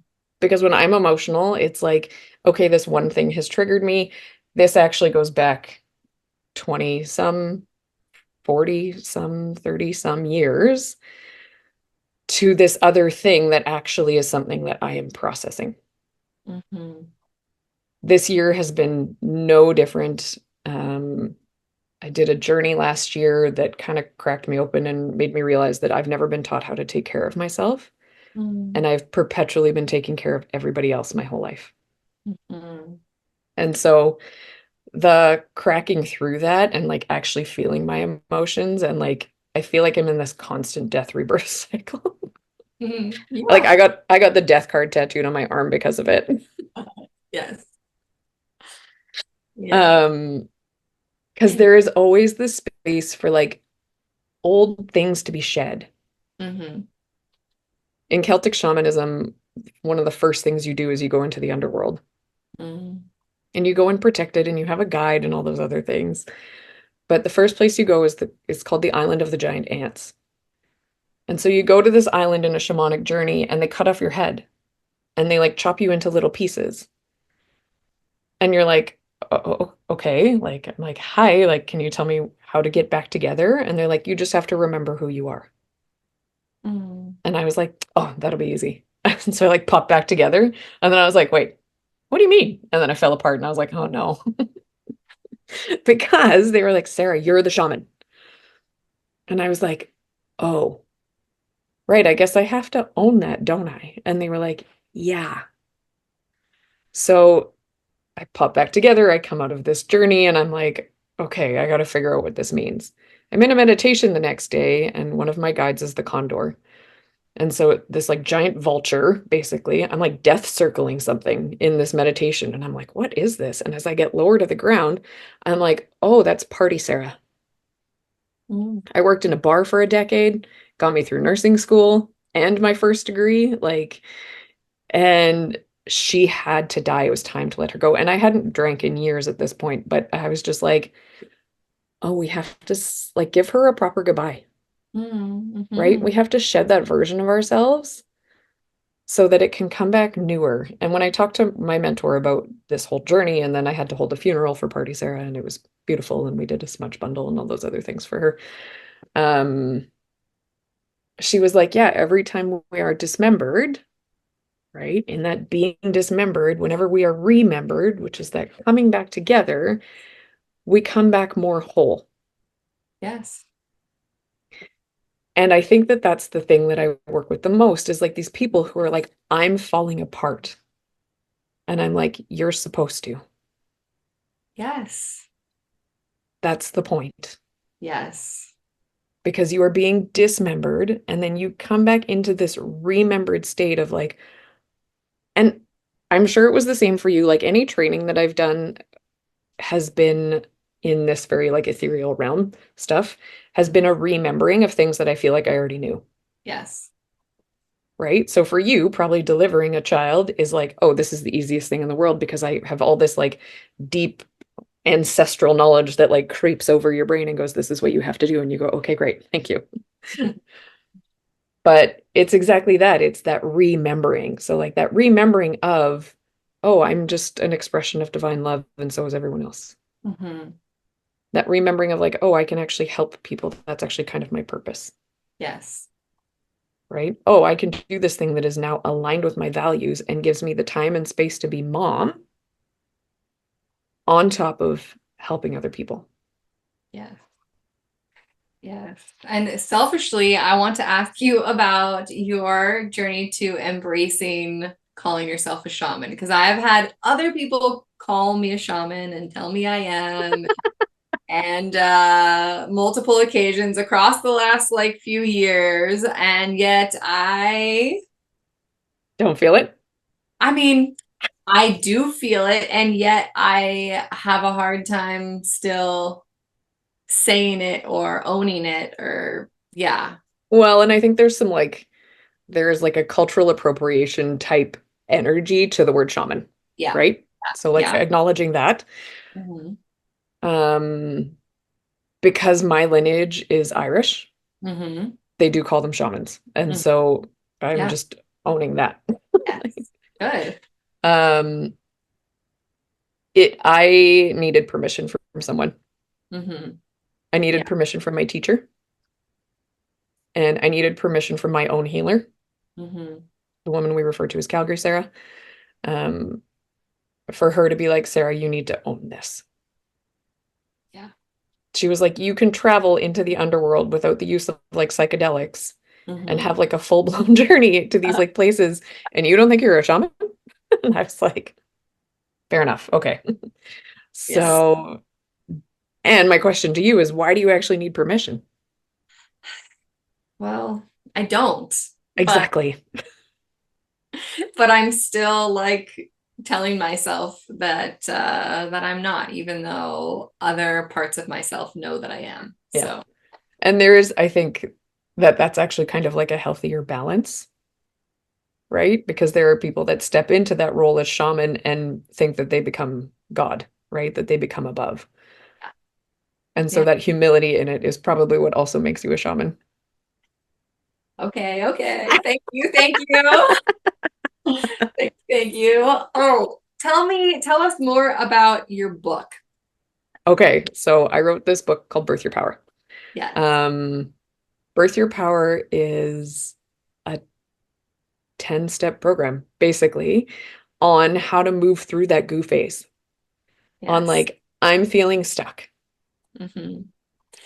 [SPEAKER 2] Because when I'm emotional, it's like, okay, this one thing has triggered me. This actually goes back 20 some, 40 some, 30 some years to this other thing that actually is something that I am processing.
[SPEAKER 1] Mm-hmm.
[SPEAKER 2] This year has been no different. Um, I did a journey last year that kind of cracked me open and made me realize that I've never been taught how to take care of myself. And I've perpetually been taking care of everybody else my whole life.
[SPEAKER 1] Mm-hmm.
[SPEAKER 2] And so the cracking through that and like actually feeling my emotions and like I feel like I'm in this constant death rebirth cycle.
[SPEAKER 1] Mm-hmm.
[SPEAKER 2] Like
[SPEAKER 1] Yeah.
[SPEAKER 2] I got the death card tattooed on my arm because of it.
[SPEAKER 1] Yes. Yeah.
[SPEAKER 2] Um, because there is always this space for like old things to be shed.
[SPEAKER 1] Mm-hmm.
[SPEAKER 2] In Celtic shamanism, one of the first things you do is you go into the underworld
[SPEAKER 1] Mm-hmm.
[SPEAKER 2] and you go and protect it and you have a guide and all those other things. But the first place you go is called the Island of the Giant Ants. And so you go to this island in a shamanic journey and they cut off your head and they like chop you into little pieces. And you're like, oh, okay. Like, I'm like, hi, like, can you tell me how to get back together? And they're like, you just have to remember who you are.
[SPEAKER 1] Mm-hmm.
[SPEAKER 2] And I was like, oh, that'll be easy. And so I like popped back together. And then I was like, wait, what do you mean? And then I fell apart and I was like, oh no. Because they were like, Sarah, you're the shaman. And I was like, oh, right. I guess I have to own that, don't I? And they were like, yeah. So I pop back together. I come out of this journey and I'm like, okay, I got to figure out what this means. I'm in a meditation the next day, and one of my guides is the condor. And so this like giant vulture, basically, I'm like death circling something in this meditation. And I'm like, what is this? And as I get lower to the ground, I'm like, oh, that's Party Sarah. I worked in a bar for a decade, got me through nursing school and my first degree. Like, and she had to die. It was time to let her go. And I hadn't drank in years at this point, but I was just like, oh, we have to like give her a proper goodbye, right?
[SPEAKER 1] Mm-hmm.
[SPEAKER 2] We have to shed that version of ourselves so that it can come back newer. And when I talked to my mentor about this whole journey, and then I had to hold a funeral for Party Sarah, and it was beautiful, and we did a smudge bundle and all those other things for her. Um, she was like, yeah, every time we are dismembered, right? In that being dismembered, whenever we are remembered, which is that coming back together, we come back more whole.
[SPEAKER 1] Yes.
[SPEAKER 2] And I think that that's the thing that I work with the most is like these people who are like, I'm falling apart. And I'm like, you're supposed to.
[SPEAKER 1] Yes.
[SPEAKER 2] That's the point.
[SPEAKER 1] Yes.
[SPEAKER 2] Because you are being dismembered and then you come back into this remembered state of like, and I'm sure it was the same for you. Like any training that I've done has been in this very like ethereal realm stuff, has been a remembering of things that I feel like I already knew.
[SPEAKER 1] Yes.
[SPEAKER 2] Right. So for you, probably delivering a child is like, oh, this is the easiest thing in the world because I have all this like deep ancestral knowledge that like creeps over your brain and goes, this is what you have to do. And you go, okay, great. Thank you. But it's exactly that. It's that remembering. So like that remembering of, oh, I'm just an expression of divine love, and so is everyone else.
[SPEAKER 1] Mm-hmm.
[SPEAKER 2] That remembering of like, oh, I can actually help people. That's actually kind of my purpose,
[SPEAKER 1] Yes.
[SPEAKER 2] right? Oh, I can do this thing that is now aligned with my values and gives me the time and space to be mom on top of helping other people.
[SPEAKER 1] Yes. Yes. And selfishly, I want to ask you about your journey to embracing calling yourself a shaman, because I've had other people call me a shaman and tell me I am, and multiple occasions across the last like few years, and yet
[SPEAKER 2] Don't feel it?
[SPEAKER 1] I mean, I do feel it, and yet I have a hard time still saying it or owning it, or yeah.
[SPEAKER 2] Well, and I think there's like a cultural appropriation type energy to the word shaman,
[SPEAKER 1] Yeah.
[SPEAKER 2] right? So like
[SPEAKER 1] Yeah.
[SPEAKER 2] acknowledging that.
[SPEAKER 1] Hmm.
[SPEAKER 2] Um, because my lineage is Irish,
[SPEAKER 1] Hmm.
[SPEAKER 2] they do call them shamans. And
[SPEAKER 1] Hmm.
[SPEAKER 2] so I'm
[SPEAKER 1] Yeah.
[SPEAKER 2] just owning that.
[SPEAKER 1] Yes. Good.
[SPEAKER 2] Um, I needed permission from someone.
[SPEAKER 1] Hmm.
[SPEAKER 2] I
[SPEAKER 1] Yeah.
[SPEAKER 2] needed permission from my teacher, and I needed permission from my own healer,
[SPEAKER 1] Hmm.
[SPEAKER 2] the woman we refer to as Calgary Sarah, um, for her to be like, Sarah, you need to own this.
[SPEAKER 1] Yeah.
[SPEAKER 2] She was like, you can travel into the underworld without the use of like psychedelics and
[SPEAKER 1] Hmm.
[SPEAKER 2] have like a full-blown journey to these like places, and you don't think you're a shaman? And I was like, fair enough. Okay.
[SPEAKER 1] Yes.
[SPEAKER 2] So, and my question to you is, why do you actually need permission?
[SPEAKER 1] Well, I don't, but
[SPEAKER 2] Exactly.
[SPEAKER 1] I'm still like telling myself that that I'm not, even though other parts of myself know that I am.
[SPEAKER 2] Yeah.
[SPEAKER 1] So,
[SPEAKER 2] And there is, I think that that's actually kind of like a healthier balance, right? Because there are people that step into that role as shaman and think that they become God, right? That they become above. And so
[SPEAKER 1] yeah.
[SPEAKER 2] that humility in it is probably what also makes you a shaman.
[SPEAKER 1] Okay, okay. Thank you. Thank you. Thank you. Oh, tell us more about your book.
[SPEAKER 2] Okay, so I wrote this book called Birth Your Power.
[SPEAKER 1] Yes.
[SPEAKER 2] Um, Birth Your Power is a 10-step program, basically, on how to move through that goo phase. On
[SPEAKER 1] Yes.
[SPEAKER 2] like, I'm feeling stuck.
[SPEAKER 1] Hmm.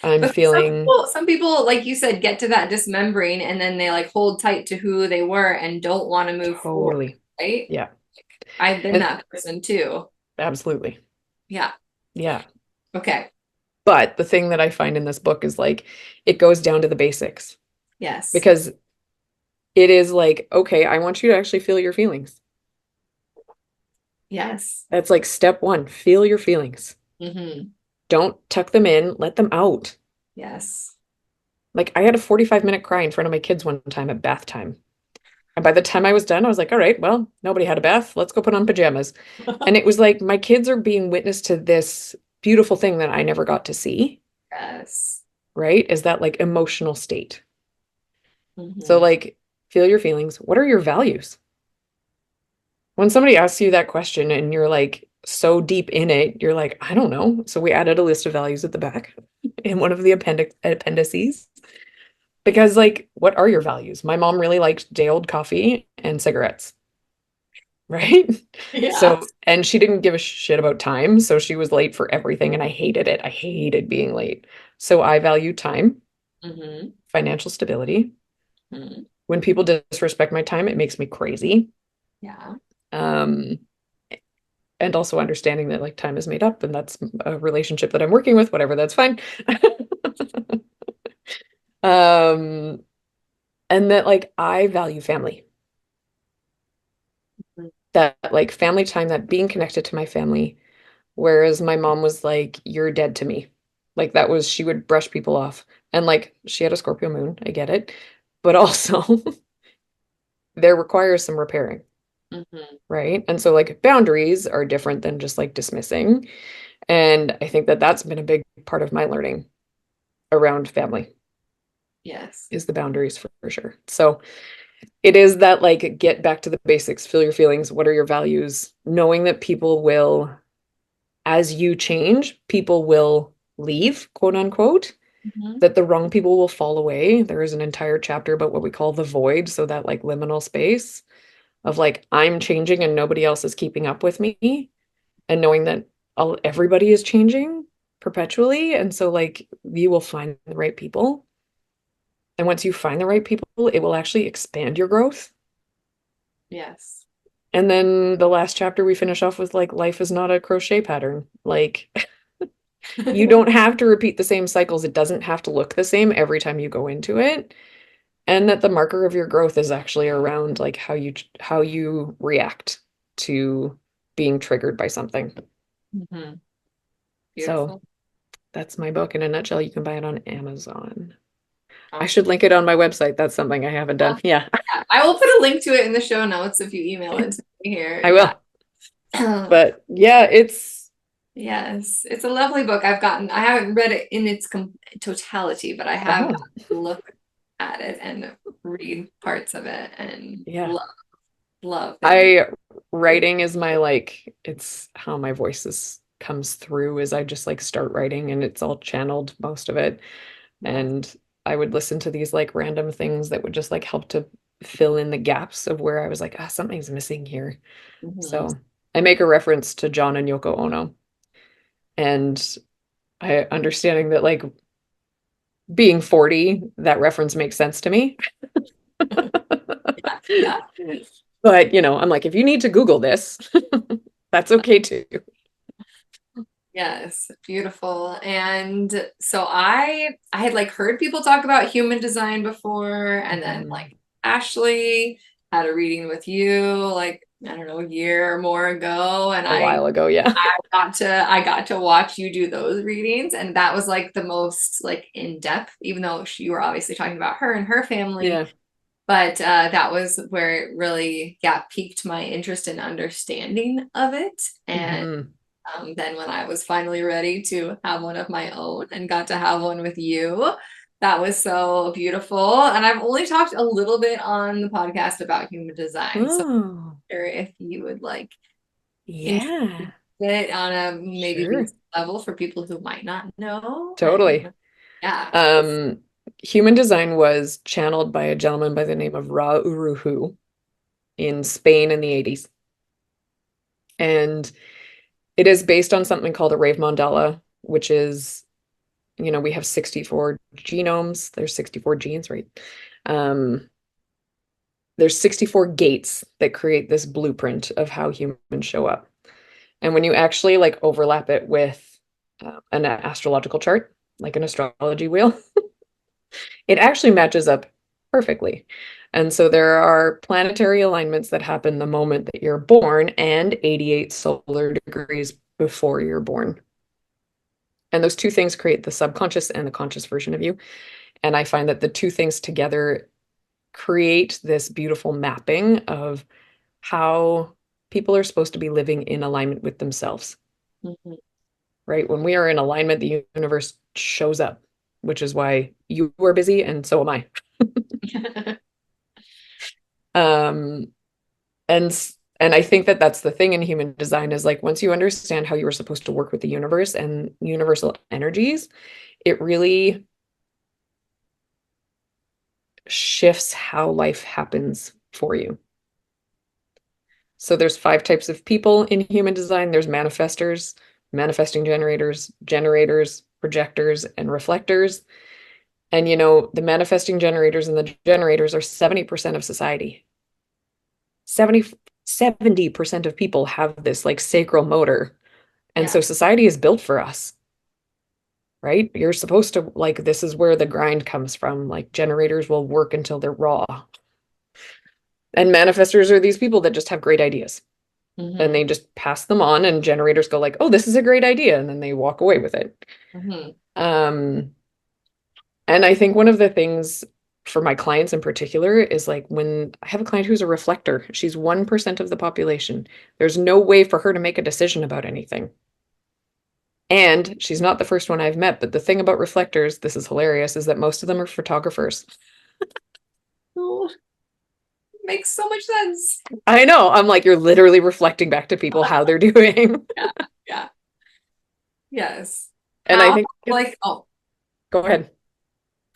[SPEAKER 2] I'm
[SPEAKER 1] But
[SPEAKER 2] feeling
[SPEAKER 1] some people, like you said, get to that dismembering and then they like hold tight to who they were and don't want to move forward,
[SPEAKER 2] totally,
[SPEAKER 1] right?
[SPEAKER 2] yeah.
[SPEAKER 1] I've been
[SPEAKER 2] And
[SPEAKER 1] that person too.
[SPEAKER 2] absolutely.
[SPEAKER 1] Yeah.
[SPEAKER 2] Yeah.
[SPEAKER 1] Okay.
[SPEAKER 2] But the thing that I find in this book is like, it goes down to the basics
[SPEAKER 1] Yes.
[SPEAKER 2] because it is like, okay, I want you to actually feel your feelings.
[SPEAKER 1] Yes.
[SPEAKER 2] That's like step one, feel your feelings.
[SPEAKER 1] Hmm.
[SPEAKER 2] Don't tuck them in, let them out.
[SPEAKER 1] Yes.
[SPEAKER 2] Like I had a 45-minute cry in front of my kids one time at bath time. And by the time I was done, I was like, all right, well, nobody had a bath. Let's go put on pajamas. And it was like my kids are being witness to this beautiful thing that I never got to see,
[SPEAKER 1] Yes.
[SPEAKER 2] right? Is that like emotional state. So
[SPEAKER 1] Hmm.
[SPEAKER 2] like feel your feelings. What are your values? When somebody asks you that question and you're like so deep in it, you're like, I don't know. So we added a list of values at the back in one of the appendices. Because like, what are your values? My mom really liked day old coffee and cigarettes, right?
[SPEAKER 1] Yeah.
[SPEAKER 2] So, and she didn't give a shit about time, so she was late for everything and I hated it. I hated being late. So I value time,
[SPEAKER 1] Hmm.
[SPEAKER 2] financial stability.
[SPEAKER 1] Hmm.
[SPEAKER 2] When people disrespect my time, it makes me crazy.
[SPEAKER 1] Yeah.
[SPEAKER 2] Um, and also understanding that like time is made up and that's a relationship that I'm working with, whatever, that's fine. Um, and that like I value family. That like family time, that being connected to my family. Whereas my mom was like, you're dead to me. Like that was, she would brush people off. And like she had a Scorpio moon, I get it. But also there requires some repairing,
[SPEAKER 1] Hmm.
[SPEAKER 2] right? And so like boundaries are different than just like dismissing. And I think that that's been a big part of my learning around family
[SPEAKER 1] Yes.
[SPEAKER 2] is the boundaries for sure. So it is that like get back to the basics, feel your feelings, what are your values, knowing that people will, as you change, people will leave, quote unquote,
[SPEAKER 1] Mhm.
[SPEAKER 2] that the wrong people will fall away. There is an entire chapter about what we call the void, so that like liminal space of like I'm changing and nobody else is keeping up with me, and knowing that everybody is changing perpetually, and so like you will find the right people. And once you find the right people, it will actually expand your growth.
[SPEAKER 1] Yes.
[SPEAKER 2] And then the last chapter we finish off with like life is not a crochet pattern. Like you don't have to repeat the same cycles. It doesn't have to look the same every time you go into it. And that the marker of your growth is actually around like how you react to being triggered by something.
[SPEAKER 1] Mhm.
[SPEAKER 2] So
[SPEAKER 1] Beautiful.
[SPEAKER 2] that's my book in a nutshell. You can buy it on Amazon. I should
[SPEAKER 1] Awesome.
[SPEAKER 2] link it on my website. That's something I haven't done. Yeah,
[SPEAKER 1] Yeah, I will put a link to it in the show notes if you email it to me here.
[SPEAKER 2] I
[SPEAKER 1] Yeah.
[SPEAKER 2] will. But yeah, it's
[SPEAKER 1] Yes, it's a lovely book. I haven't read it in its totality, but I have
[SPEAKER 2] oh
[SPEAKER 1] gotten to look at it and read parts of it and
[SPEAKER 2] yeah.
[SPEAKER 1] love the
[SPEAKER 2] I writing is my like it's how my voice comes through is I just like start writing and it's all channeled most of it.
[SPEAKER 1] yes.
[SPEAKER 2] And I would listen to these like random things that would just like help to fill in the gaps of where I was like, ah, something's missing here.
[SPEAKER 1] Mhm.
[SPEAKER 2] So I make a reference to John and Yoko Ono and I understanding that like being 40, that reference makes sense to me.
[SPEAKER 1] Yeah.
[SPEAKER 2] But you know, I'm like, if you need to Google this, that's okay too.
[SPEAKER 1] Yes, beautiful. And so I had like heard people talk about human design before, and then like
[SPEAKER 2] Mhm.
[SPEAKER 1] Ashley had a reading with you like I don't know a year or more ago, and
[SPEAKER 2] A while ago, yeah.
[SPEAKER 1] I got to watch you do those readings, and that was like the most like in depth, even though you were obviously talking about her and her family,
[SPEAKER 2] Yeah.
[SPEAKER 1] but that was where it really yeah piqued my interest in understanding of it. And
[SPEAKER 2] Hmm.
[SPEAKER 1] then when I was finally ready to have one of my own and got to have one with you, that was so beautiful. And I've only talked a little bit on the podcast about human design, so
[SPEAKER 2] Oh,
[SPEAKER 1] I'm sure if you would like introduce
[SPEAKER 2] yeah.
[SPEAKER 1] it on a maybe
[SPEAKER 2] Sure.
[SPEAKER 1] basic level for people who might not know. And
[SPEAKER 2] Totally.
[SPEAKER 1] yeah,
[SPEAKER 2] Um, Human design was channeled by a gentleman by the name of Ra Uruhu in Spain in the 80s. And it is based on something called a Rave Mandala, which is, you know, we have 64 genomes. There's 64 genes, right? Um, there's 64 gates that create this blueprint of how humans show up. And when you actually like overlap it with an astrological chart, like an astrology wheel, it actually matches up perfectly. And so there are planetary alignments that happen the moment that you're born and 88 solar degrees before you're born. And those two things create the subconscious and the conscious version of you. And I find that the two things together create this beautiful mapping of how people are supposed to be living in alignment with themselves,
[SPEAKER 1] mhm.
[SPEAKER 2] right? When we are in alignment, the universe shows up, which is why you are busy and so am I. Um, and I think that that's the thing in human design is like once you understand how you are supposed to work with the universe and universal energies, it really shifts how life happens for you. So there's five types of people in human design. There's manifestors, manifesting generators, generators, projectors, and reflectors. And you know, the manifesting generators and the generators are 70% of society. 70% of people have this like sacral motor. And so
[SPEAKER 1] Yeah.
[SPEAKER 2] society is built for us, right? You're supposed to like this is where the grind comes from. Like generators will work until they're raw. And manifestors are these people that just have great ideas. And
[SPEAKER 1] Hmm.
[SPEAKER 2] they just pass them on and generators go like, "Oh, this is a great idea." And then they walk away with it.
[SPEAKER 1] Hmm.
[SPEAKER 2] Um and I think one of the things for my clients in particular is like when I have a client who's a reflector, she's 1% of the population. There's no way for her to make a decision about anything. And she's not the first one I've met, but the thing about reflectors, this is hilarious, is that most of them are photographers.
[SPEAKER 1] Oh, makes so much sense.
[SPEAKER 2] I know. I'm like, you're literally reflecting back to people how they're doing.
[SPEAKER 1] Yeah, yeah, yes.
[SPEAKER 2] And I
[SPEAKER 1] How,
[SPEAKER 2] think
[SPEAKER 1] like,
[SPEAKER 2] it's,
[SPEAKER 1] oh,
[SPEAKER 2] go ahead.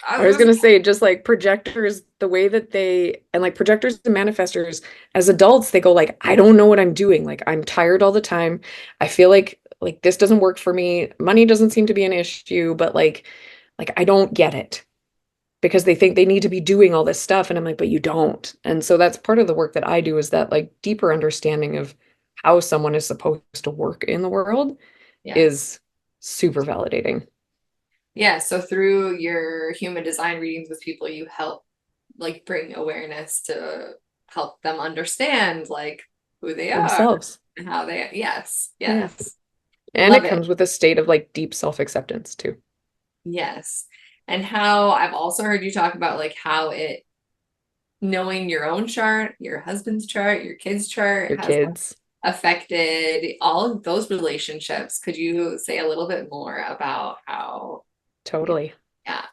[SPEAKER 1] I
[SPEAKER 2] I was
[SPEAKER 1] was,
[SPEAKER 2] gonna say, just like projectors, the way that they, and like projectors and manifestors, as adults, they go like, I don't know what I'm doing. Like, I'm tired all the time. I feel like this doesn't work for me. Money doesn't seem to be an issue, but like I don't get it because they think they need to be doing all this stuff. And I'm like, but you don't. And so that's part of the work that I do is that like deeper understanding of how someone is supposed to work in the world
[SPEAKER 1] yes.
[SPEAKER 2] is super validating.
[SPEAKER 1] Yeah, so through your human design readings with people, you help like bring awareness to help them understand like who they are
[SPEAKER 2] Themselves.
[SPEAKER 1] and how they, yes,
[SPEAKER 2] Yeah.
[SPEAKER 1] yes.
[SPEAKER 2] And
[SPEAKER 1] Love
[SPEAKER 2] it
[SPEAKER 1] it.
[SPEAKER 2] comes with a state of like deep self-acceptance too.
[SPEAKER 1] Yes. And how I've also heard you talk about like how it knowing your own chart, your husband's chart, your kid's chart
[SPEAKER 2] Your
[SPEAKER 1] has
[SPEAKER 2] kids.
[SPEAKER 1] affected all of those relationships. Could you say a little bit more about how,
[SPEAKER 2] Totally.
[SPEAKER 1] yeah.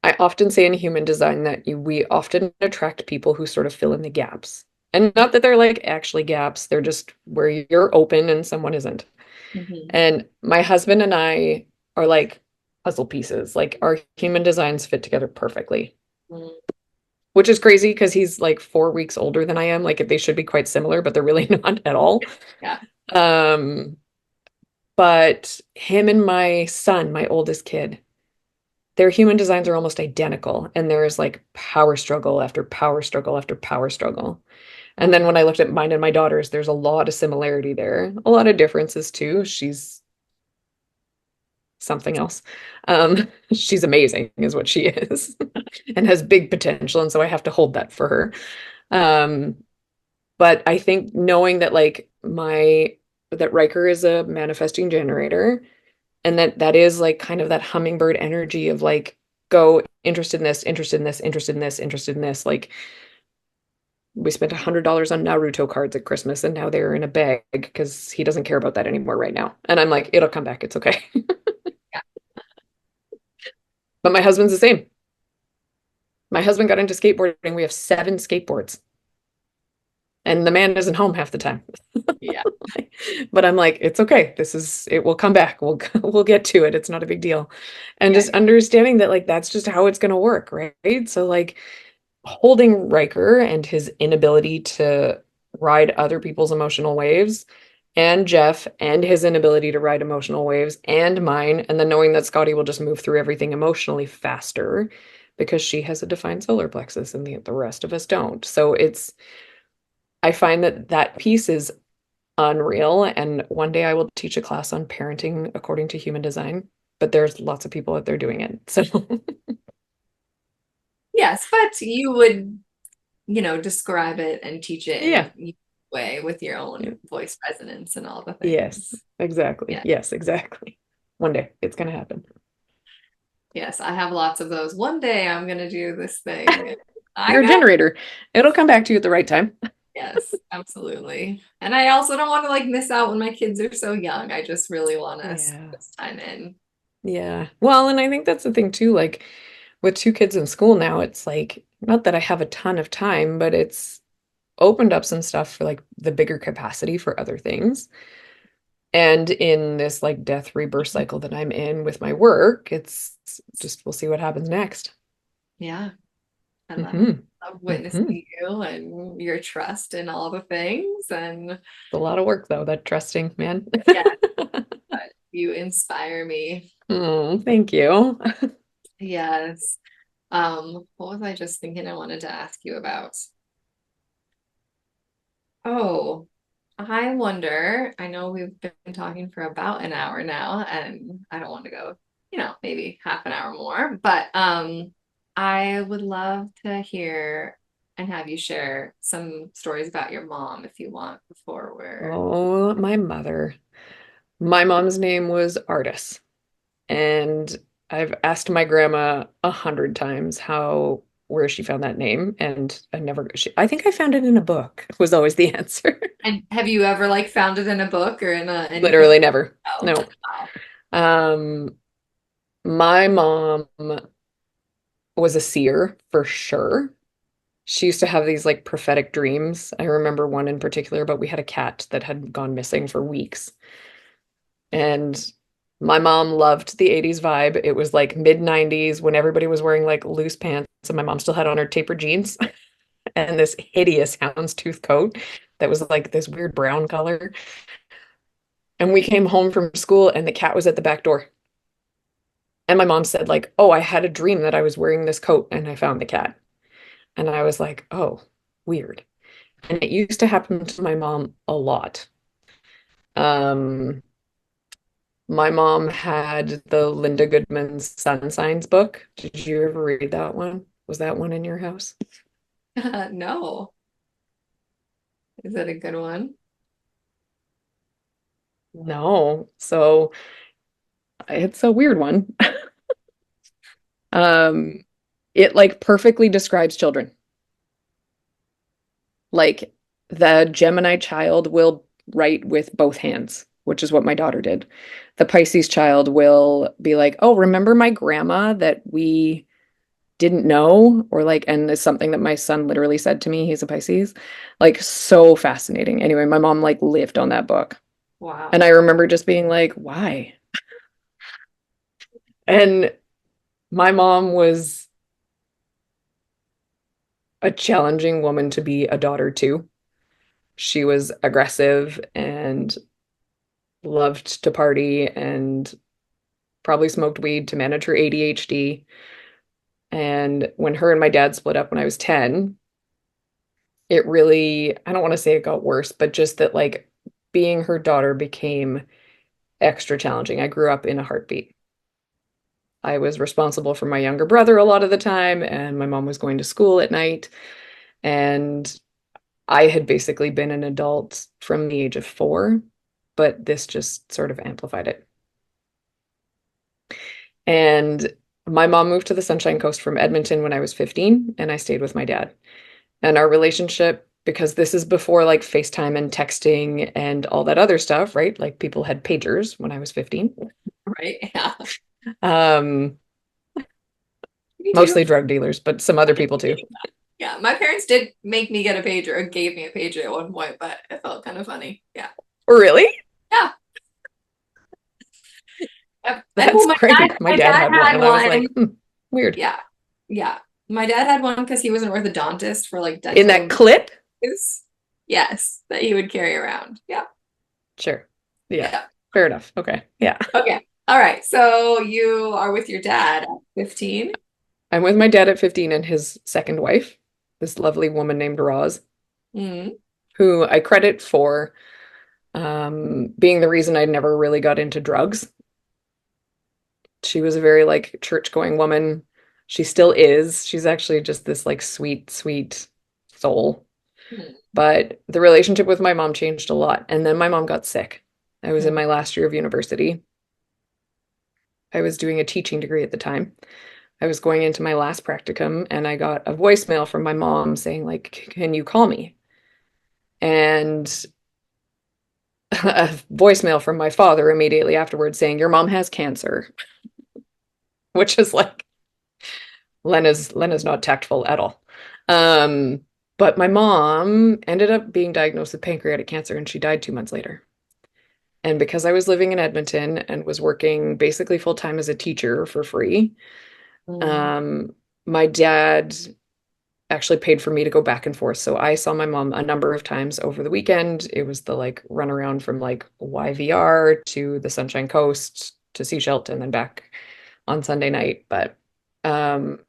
[SPEAKER 2] I often say in human design that we often attract people who sort of fill in the gaps. And not that they're like actually gaps, they're just where you're open and someone isn't.
[SPEAKER 1] Mhm.
[SPEAKER 2] And my husband and I are like puzzle pieces. Like our human designs fit together perfectly,
[SPEAKER 1] Mm,
[SPEAKER 2] which is crazy because he's like 4 weeks older than I am. Like they should be quite similar, but they're really not at all.
[SPEAKER 1] yeah.
[SPEAKER 2] Um, but him and my son, my oldest kid, their human designs are almost identical. And there is like power struggle after power struggle after power struggle. And then
[SPEAKER 1] Mm,
[SPEAKER 2] when I looked at mine and my daughter's, there's a lot of similarity there, a lot of differences too. She's something else. She's amazing, is what she is, and has big potential. And so I have to hold that for her. Um, but I think knowing that that Riker is a manifesting generator and that is like kind of that hummingbird energy of like go interested in this, interested in this, interested in this, interested in this. Like we spent $100 on Naruto cards at Christmas and now they're in a bag because he doesn't care about that anymore right now. And I'm like, it'll come back. It's okay.
[SPEAKER 1] yeah.
[SPEAKER 2] But my husband's the same. My husband got into skateboarding. We have 7 skateboards. And the man isn't home half the time.
[SPEAKER 1] Yeah.
[SPEAKER 2] But I'm like, it's okay. It will come back. We'll get to it. It's not a big deal. And
[SPEAKER 1] Yeah.
[SPEAKER 2] just understanding that like that's just how it's gonna work, right? So like holding Riker and his inability to ride other people's emotional waves, and Jeff and his inability to ride emotional waves, and mine, and then knowing that Scotty will just move through everything emotionally faster because she has a defined solar plexus and the rest of us don't. So I find that that piece is unreal. And one day I will teach a class on parenting according to human design, but there's lots of people out there doing it. So
[SPEAKER 1] Yes, but you would, describe it and teach it in
[SPEAKER 2] yeah.
[SPEAKER 1] a way with your own voice resonance and all the
[SPEAKER 2] Yes,
[SPEAKER 1] things.
[SPEAKER 2] exactly.
[SPEAKER 1] Yeah.
[SPEAKER 2] Yes, exactly. One day it's gonna happen.
[SPEAKER 1] Yes, I have lots of those. One day I'm gonna do this thing. I
[SPEAKER 2] You're a
[SPEAKER 1] got,
[SPEAKER 2] generator. It'll come back to you at the right time.
[SPEAKER 1] yes, absolutely. And I also don't want to like miss out when my kids are so young. I just really want to spend
[SPEAKER 2] Yeah.
[SPEAKER 1] this time in.
[SPEAKER 2] Yeah. Well, and I think that's the thing too. Like with 2 kids in school now, it's like not that I have a ton of time, but it's opened up some stuff for like the bigger capacity for other things. And in this like death rebirth cycle that I'm in with my work, it's just we'll see what happens next.
[SPEAKER 1] Yeah, I
[SPEAKER 2] Hmm.
[SPEAKER 1] love
[SPEAKER 2] Hmm.
[SPEAKER 1] witnessing you and your trust in all the things. And
[SPEAKER 2] It's a lot of work though, that trusting, man.
[SPEAKER 1] yeah, you inspire me.
[SPEAKER 2] Oh, thank you.
[SPEAKER 1] Yes. What was I just thinking I wanted to ask you about? Oh, I wonder, I know we've been talking for about an hour now, and I don't want to go, maybe half an hour more, but I would love to hear and have you share some stories about your mom if you want before we're
[SPEAKER 2] Oh, my mother. My mom's name was Artis, and I've asked my grandma 100 times how where she found that name, and I think I found it in a book, was always the answer.
[SPEAKER 1] And have you ever like found it in a book or in anything?
[SPEAKER 2] Literally never.
[SPEAKER 1] Oh,
[SPEAKER 2] No.
[SPEAKER 1] wow.
[SPEAKER 2] Um, my mom was a seer for sure. She used to have these like prophetic dreams. I remember one in particular, but we had a cat that had gone missing for weeks. And my mom loved the 80s vibe. It was like mid 90s when everybody was wearing like loose pants, and my mom still had on her tapered jeans and this hideous houndstooth coat that was like this weird brown color. And we came home from school and the cat was at the back door. And my mom said, like, oh, I had a dream that I was wearing this coat and I found the cat. And I was like, oh, weird. And it used to happen to my mom a lot. Um, my mom had the Linda Goodman's Sun Signs book. Did you ever read that one? Was that one in your house?
[SPEAKER 1] No. Is that a good one?
[SPEAKER 2] No. So it's a weird one. Um, it like perfectly describes children. Like the Gemini child will write with both hands, which is what my daughter did. The Pisces child will be like, "Oh, remember my grandma that we didn't know?" Or like, and it's something that my son literally said to me. He's a Pisces. Like, so fascinating. Anyway, my mom like lived on that book. And
[SPEAKER 1] Wow.
[SPEAKER 2] I remember just being like, "Why?" And my mom was a challenging woman to be a daughter to. She was aggressive and loved to party and probably smoked weed to manage her ADHD. And when her and my dad split up when I was 10, it really, I don't want to say it got worse, but just that like being her daughter became extra challenging. I grew up in a heartbeat. I was responsible for my younger brother a lot of the time, and my mom was going to school at night. And I had basically been an adult from the age of 4, but this just sort of amplified it. And my mom moved to the Sunshine Coast from Edmonton when I was 15, and I stayed with my dad. And our relationship, because this is before like FaceTime and texting and all that other stuff, right? Like people had pagers when I was 15.
[SPEAKER 1] Right? Yeah.
[SPEAKER 2] Um,
[SPEAKER 1] Me too.
[SPEAKER 2] mostly drug dealers, but some other people too.
[SPEAKER 1] Yeah, my parents did make me get a pager or gave me a pager at one point, but it felt kind of funny. Yeah.
[SPEAKER 2] Really?
[SPEAKER 1] Yeah. Yep. And well,
[SPEAKER 2] That's great. My
[SPEAKER 1] my
[SPEAKER 2] dad
[SPEAKER 1] dad
[SPEAKER 2] had one,
[SPEAKER 1] had
[SPEAKER 2] and I was
[SPEAKER 1] one.
[SPEAKER 2] like, weird.
[SPEAKER 1] Yeah. Yeah. My dad had one because he was an orthodontist for like
[SPEAKER 2] In that
[SPEAKER 1] dental
[SPEAKER 2] clip?
[SPEAKER 1] use. Yes, that he would carry around. Yeah.
[SPEAKER 2] Sure. Yeah.
[SPEAKER 1] Yeah.
[SPEAKER 2] Fair enough. Okay. Yeah.
[SPEAKER 1] Okay. All right. So you are with your dad at 15.
[SPEAKER 2] I'm with my dad at 15 and his second wife, this lovely woman named Roz,
[SPEAKER 1] Mm.
[SPEAKER 2] who I credit for being the reason I never really got into drugs. She was a very like church-going woman. She still is. She's actually just this like sweet, sweet soul.
[SPEAKER 1] Mm.
[SPEAKER 2] But the relationship with my mom changed a lot. And then my mom got sick. I was in
[SPEAKER 1] Mm.
[SPEAKER 2] my last year of university. I was doing a teaching degree at the time. I was going into my last practicum and I got a voicemail from my mom saying like, "Can you call me?" And a voicemail from my father immediately afterwards saying, "Your mom has cancer," which is like Lena's not tactful at all. Um, but my mom ended up being diagnosed with pancreatic cancer and she died 2 months later. And because I was living in Edmonton and was working basically full time as a teacher for free,
[SPEAKER 1] Mm.
[SPEAKER 2] um, my dad actually paid for me to go back and forth. So I saw my mom a number of times over the weekend. It was the like run around from like YVR to the Sunshine Coast to Seashelt and then back on Sunday night. But um,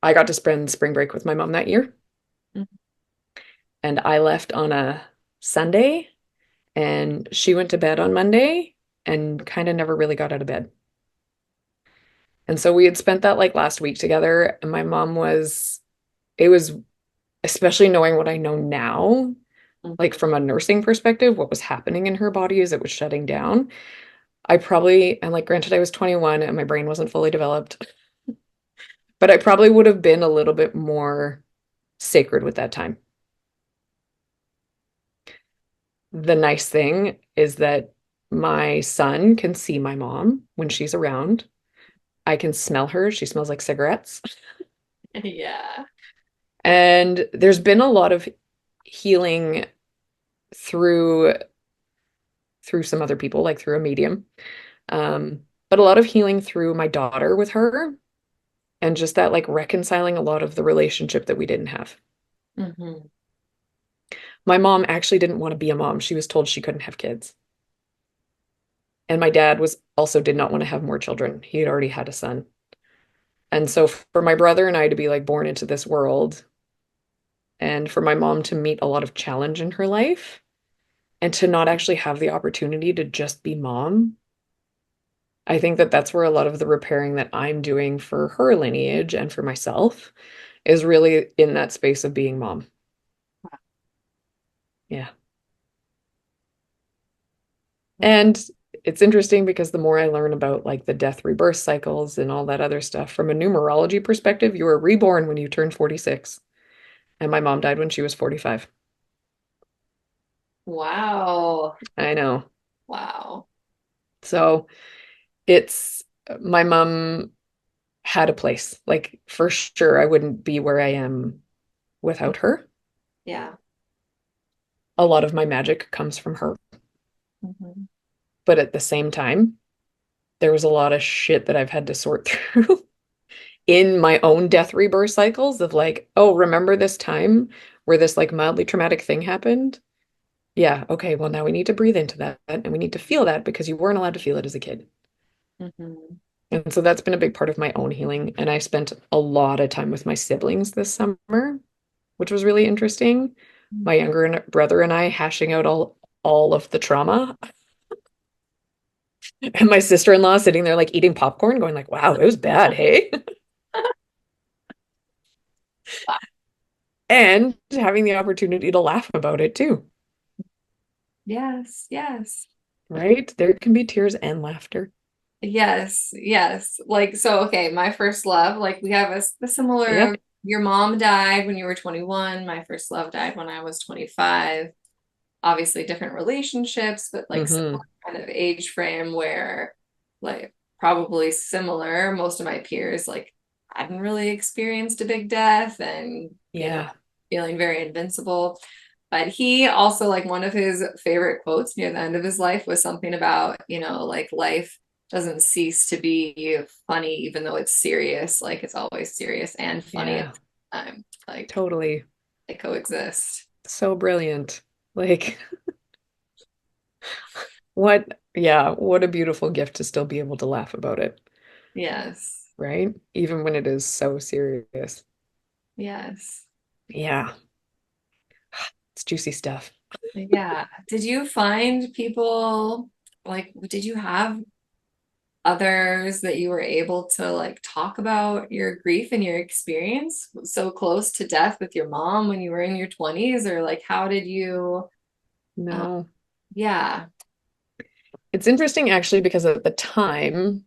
[SPEAKER 2] I got to spend spring break with my mom that year.
[SPEAKER 1] Mm.
[SPEAKER 2] And I left on a Sunday and she went to bed on Monday and kind of never really got out of bed. And so we had spent that like last week together. And my mom was, it was, especially knowing what I know now,
[SPEAKER 1] Mm.
[SPEAKER 2] like from a nursing perspective, what was happening in her body as it was shutting down. I probably, and like granted, I was 21 and my brain wasn't fully developed, but I probably would have been a little bit more sacred with that time. The nice thing is that my son can see my mom when she's around. I can smell her. She smells like cigarettes.
[SPEAKER 1] Yeah.
[SPEAKER 2] And there's been a lot of healing through some other people, like through a medium. But a lot of healing through my daughter with her and just that like reconciling a lot of the relationship that we didn't have.
[SPEAKER 1] Hmm.
[SPEAKER 2] My mom actually didn't want to be a mom. She was told she couldn't have kids. And my dad was also did not want to have more children. He had already had a son. And so for my brother and I to be like born into this world and for my mom to meet a lot of challenge in her life and to not actually have the opportunity to just be mom, I think that that's where a lot of the repairing that I'm doing for her lineage and for myself is really in that space of being mom. Yeah. And it's interesting because the more I learn about like the death rebirth cycles and all that other stuff from a numerology perspective, you are reborn when you turn 46. And my mom died when she was 45.
[SPEAKER 1] Wow.
[SPEAKER 2] I know.
[SPEAKER 1] Wow.
[SPEAKER 2] So it's my mom had a place. Like for sure, I wouldn't be where I am without her.
[SPEAKER 1] Yeah.
[SPEAKER 2] A lot of my magic comes from her.
[SPEAKER 1] Hmm.
[SPEAKER 2] But at the same time, there was a lot of shit that I've had to sort through in my own death rebirth cycles of like, oh, remember this time where this like mildly traumatic thing happened? Yeah, okay, well, now we need to breathe into that and we need to feel that because you weren't allowed to feel it as a kid.
[SPEAKER 1] Hmm.
[SPEAKER 2] And so that's been a big part of my own healing. And I spent a lot of time with my siblings this summer, which was really interesting. My younger brother and I hashing out all of the trauma. And my sister-in-law sitting there like eating popcorn, going like, wow, it was bad, hey? And having the opportunity to laugh about it too,
[SPEAKER 1] Yes, yes.
[SPEAKER 2] right? There can be tears and laughter.
[SPEAKER 1] Yes, yes. Like, so, okay, my first love, like, we have a similar,
[SPEAKER 2] Yep.
[SPEAKER 1] your mom died when you were 21. My first love died when I was 25. Obviously, different relationships, but like similar
[SPEAKER 2] Hmm.
[SPEAKER 1] kind of age frame where, like, probably similar. Most of my peers, like, hadn't really experienced a big death and,
[SPEAKER 2] Yeah.
[SPEAKER 1] feeling very invincible. But he also, like, one of his favorite quotes near the end of his life was something about, like, life doesn't cease to be funny, even though it's serious. Like, it's always serious and funny at
[SPEAKER 2] Yeah.
[SPEAKER 1] the same time. Like,
[SPEAKER 2] Totally.
[SPEAKER 1] they coexist.
[SPEAKER 2] So brilliant. Like, what a beautiful gift to still be able to laugh about it,
[SPEAKER 1] Yes.
[SPEAKER 2] right? Even when it is so serious.
[SPEAKER 1] Yes.
[SPEAKER 2] Yeah. It's juicy stuff.
[SPEAKER 1] Yeah. Did you find people, like, did you have others that you were able to like talk about your grief and your experience so close to death with your mom when you were in your 20s? Or like, how did you, uh,
[SPEAKER 2] No.
[SPEAKER 1] yeah.
[SPEAKER 2] It's interesting actually because at the time,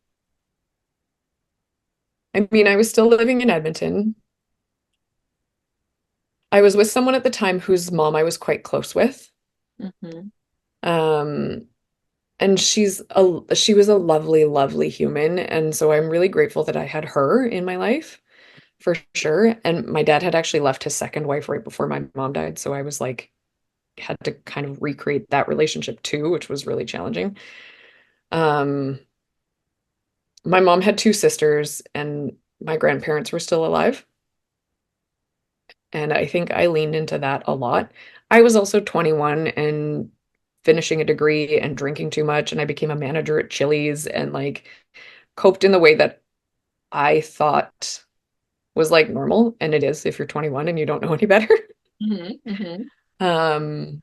[SPEAKER 2] I mean, I was still living in Edmonton. I was with someone at the time whose mom I was quite close with.
[SPEAKER 1] Hmm.
[SPEAKER 2] Um, and she was a lovely, lovely human. And so I'm really grateful that I had her in my life for sure. And my dad had actually left his second wife right before my mom died. So I was like, had to kind of recreate that relationship too, which was really challenging. Um, my mom had two sisters and my grandparents were still alive. And I think I leaned into that a lot. I was also 21 and finishing a degree and drinking too much. And I became a manager at Chili's and like coped in the way that I thought was like normal. And it is if you're 21 and you don't know any better.
[SPEAKER 1] Hmm. Hmm.
[SPEAKER 2] Um,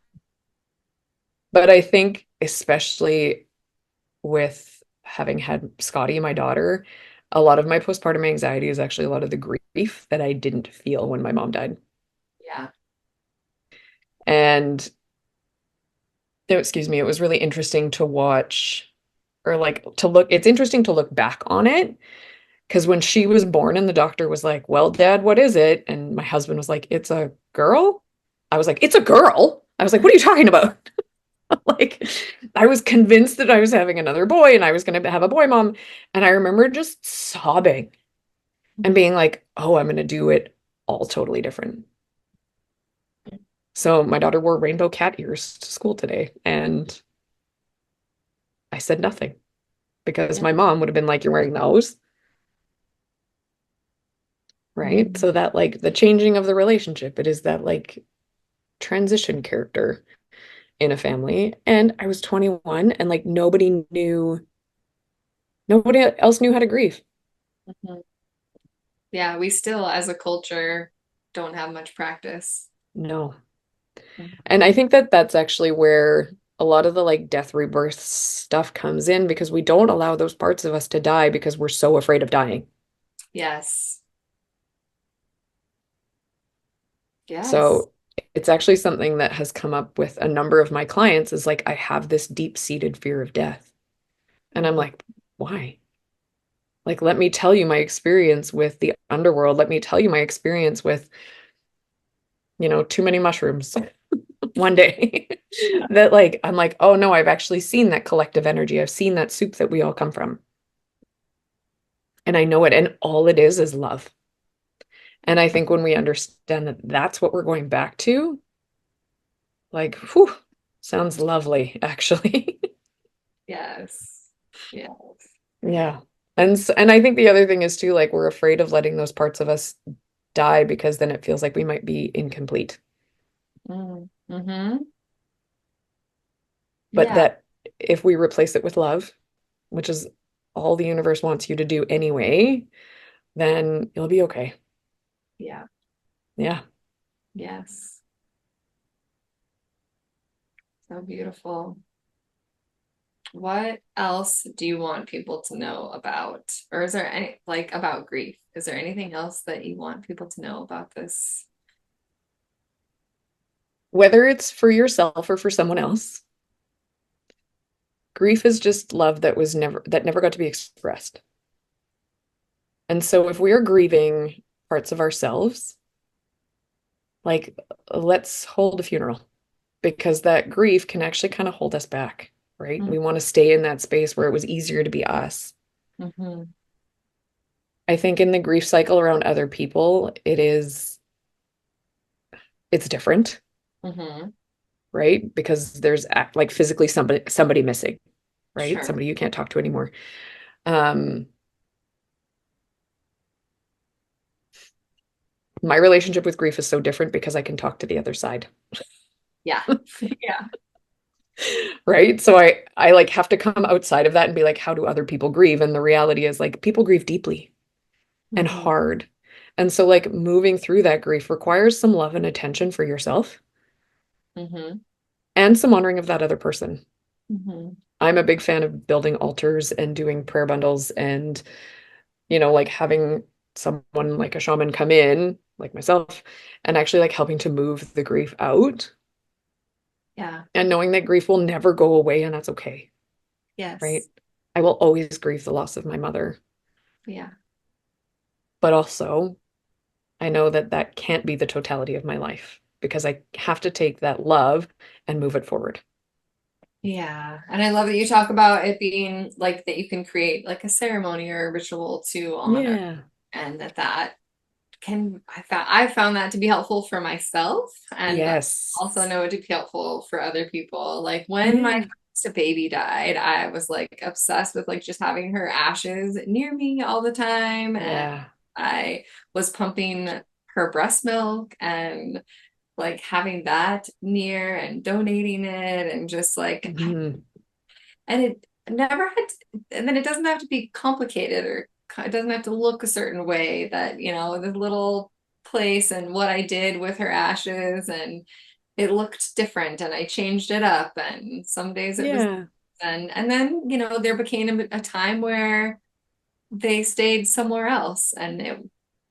[SPEAKER 2] but I think, especially with having had Scotty, my daughter, a lot of my postpartum anxiety is actually a lot of the grief that I didn't feel when my mom died.
[SPEAKER 1] Yeah.
[SPEAKER 2] And oh, excuse me, it was really interesting to watch or like to look, it's interesting to look back on it Because when she was born and the doctor was like, "Well, Dad, what is it?" And my husband was like, "It's a girl." I was like, "It's a girl." I was like, "What are you talking about?" Like, I was convinced that I was having another boy and I was going to have a boy mom. And I remember just sobbing and being like, "Oh, I'm going to do it all totally different." So my daughter wore rainbow cat ears to school today, and I said nothing because
[SPEAKER 1] Yeah.
[SPEAKER 2] my mom would have been like, "You're wearing those." Right?
[SPEAKER 1] Mhm.
[SPEAKER 2] So that like the changing of the relationship, it is that like transition character in a family. And I was 21 and like nobody else knew how to grieve.
[SPEAKER 1] Mhm. Yeah, we still, as a culture, don't have much practice.
[SPEAKER 2] No. And
[SPEAKER 1] Mhm.
[SPEAKER 2] I think that that's actually where a lot of the like death rebirth stuff comes in because we don't allow those parts of us to die because we're so afraid of dying.
[SPEAKER 1] Yes. Yes.
[SPEAKER 2] So it's actually something that has come up with a number of my clients is like, I have this deep-seated fear of death. And I'm
[SPEAKER 1] Mhm.
[SPEAKER 2] like, why? Like, let me tell you my experience with the underworld. Let me tell you my experience with, too many mushrooms one day. That like, I'm like, oh no, I've actually seen that collective energy. I've seen that soup that we all come from. And I know it. And all it is love. And I think when we understand that that's what we're going back to, like, whew, sounds lovely, actually.
[SPEAKER 1] Yes. Yeah.
[SPEAKER 2] Yeah. And I think the other thing is too, like we're afraid of letting those parts of us die because then it feels like we might be incomplete.
[SPEAKER 1] Mm-hmm.
[SPEAKER 2] But
[SPEAKER 1] Yeah.
[SPEAKER 2] that if we replace it with love, which is all the universe wants you to do anyway, then you'll be okay.
[SPEAKER 1] Yeah.
[SPEAKER 2] Yeah.
[SPEAKER 1] Yes. So beautiful. What else do you want people to know about? Or is there any, like, about grief? Is there anything else that you want people to know about this?
[SPEAKER 2] Whether it's for yourself or for someone else, grief is just love that never got to be expressed. And so if we're grieving parts of ourselves, like let's hold a funeral because that grief can actually kind of hold us back, right? We want to stay in that space where it was easier to be us.
[SPEAKER 1] Mm-hmm.
[SPEAKER 2] I think in the grief cycle around other people, it's different,
[SPEAKER 1] Mm-hmm.
[SPEAKER 2] right? Because there's like physically somebody missing, right?
[SPEAKER 1] Sure.
[SPEAKER 2] Somebody you can't talk to anymore. Um, my relationship with grief is so different because I can talk to the other side,
[SPEAKER 1] Yeah. Yeah.
[SPEAKER 2] right? So I like have to come outside of that and be like, how do other people grieve? And the reality is like people grieve deeply and
[SPEAKER 1] Mm-hmm.
[SPEAKER 2] hard. And so like moving through that grief requires some love and attention for yourself
[SPEAKER 1] Mm-hmm.
[SPEAKER 2] and some honoring of that other person.
[SPEAKER 1] Mm-hmm.
[SPEAKER 2] I'm a big fan of building altars and doing prayer bundles and, like having someone like a shaman come in, like myself, and actually like helping to move the grief out
[SPEAKER 1] Yeah.
[SPEAKER 2] and knowing that grief will never go away and that's okay, right?
[SPEAKER 1] Yes.
[SPEAKER 2] I will always grieve the loss of my mother,
[SPEAKER 1] Yeah.
[SPEAKER 2] but also I know that that can't be the totality of my life because I have to take that love and move it forward.
[SPEAKER 1] Yeah. And I love that you talk about it being like that you can create like a ceremony or a ritual to honor,
[SPEAKER 2] Yeah.
[SPEAKER 1] and that can I found that to be helpful for myself, and
[SPEAKER 2] Yes.
[SPEAKER 1] also know it to be helpful for other people. Like when my
[SPEAKER 2] Yeah.
[SPEAKER 1] baby died, I was like obsessed with like just having her ashes near me all the time, and
[SPEAKER 2] Yeah.
[SPEAKER 1] I was pumping her breast milk and like having that near and donating it and just like
[SPEAKER 2] Mhm.
[SPEAKER 1] and it never had to, and then it doesn't have to be complicated or it doesn't have to look a certain way, that the little place and what I did with her ashes, and it looked different and I changed it up, and some days it was,
[SPEAKER 2] Yeah.
[SPEAKER 1] and then there became a time where they stayed somewhere else and it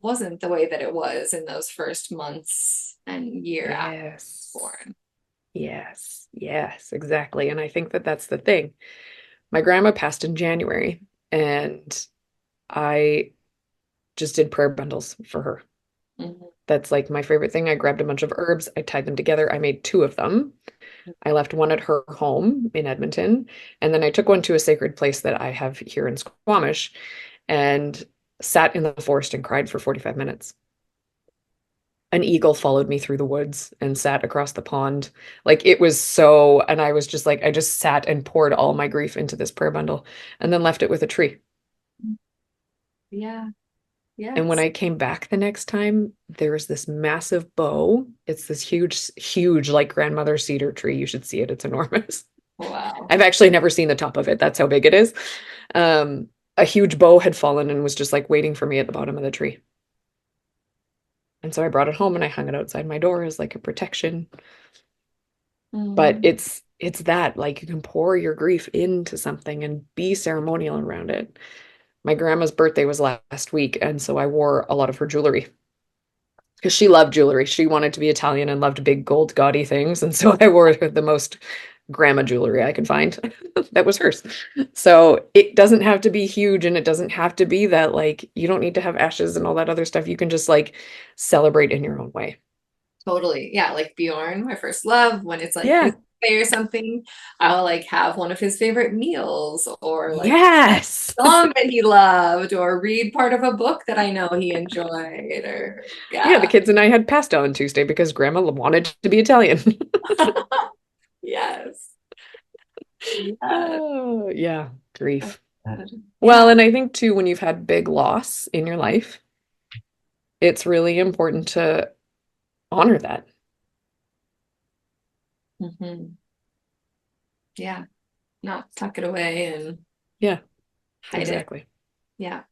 [SPEAKER 1] wasn't the way that it was in those first months and year after it's
[SPEAKER 2] Yes.
[SPEAKER 1] born.
[SPEAKER 2] Yes. Yes, exactly. And I think that that's the thing. My grandma passed in January, and I just did prayer bundles for her.
[SPEAKER 1] Mhm.
[SPEAKER 2] That's like my favorite thing. I grabbed a bunch of herbs, I tied them together. I made two of them. I left one at her home in Edmonton, and then I took one to a sacred place that I have here in Squamish and sat in the forest and cried for 45 minutes. An eagle followed me through the woods and sat across the pond. Like it was so, and I was just like, I just sat and poured all my grief into this prayer bundle and then left it with a tree.
[SPEAKER 1] Yeah.
[SPEAKER 2] And when
[SPEAKER 1] Yes.
[SPEAKER 2] I came back the next time, there was this massive bow. It's this huge, huge, like grandmother cedar tree. You should see it. It's enormous.
[SPEAKER 1] Wow.
[SPEAKER 2] I've actually never seen the top of it. That's how big it is. Um, a huge bow had fallen and was just like waiting for me at the bottom of the tree. And so I brought it home and I hung it outside my door as like a protection. But
[SPEAKER 1] Mm.
[SPEAKER 2] it's that like you can pour your grief into something and be ceremonial around it. My grandma's birthday was last week, and so I wore a lot of her jewelry because she loved jewelry. She wanted to be Italian and loved big gold gaudy things, and so I wore the most grandma jewelry I could find that was hers. So it doesn't have to be huge and it doesn't have to be that like you don't need to have ashes and all that other stuff. You can just like celebrate in your own way.
[SPEAKER 1] Totally. Yeah, like Bjorn, my first love, when it's like his
[SPEAKER 2] Yeah.
[SPEAKER 1] birthday or something, I'll like have one of his favorite meals or like
[SPEAKER 2] Yes.
[SPEAKER 1] song that he loved or read part of a book that I know he enjoyed or
[SPEAKER 2] Yeah, the
[SPEAKER 1] yeah.
[SPEAKER 2] kids and I had pasta on Tuesday because grandma wanted to be Italian.
[SPEAKER 1] Yes. Yes.
[SPEAKER 2] Oh, yeah, grief. Well,
[SPEAKER 1] Yeah.
[SPEAKER 2] and I think too, when you've had big loss in your life, it's really important to honor that.
[SPEAKER 1] Hmm. Yeah. Not tuck it away and
[SPEAKER 2] Yeah,
[SPEAKER 1] hide it.
[SPEAKER 2] exactly.
[SPEAKER 1] Yeah.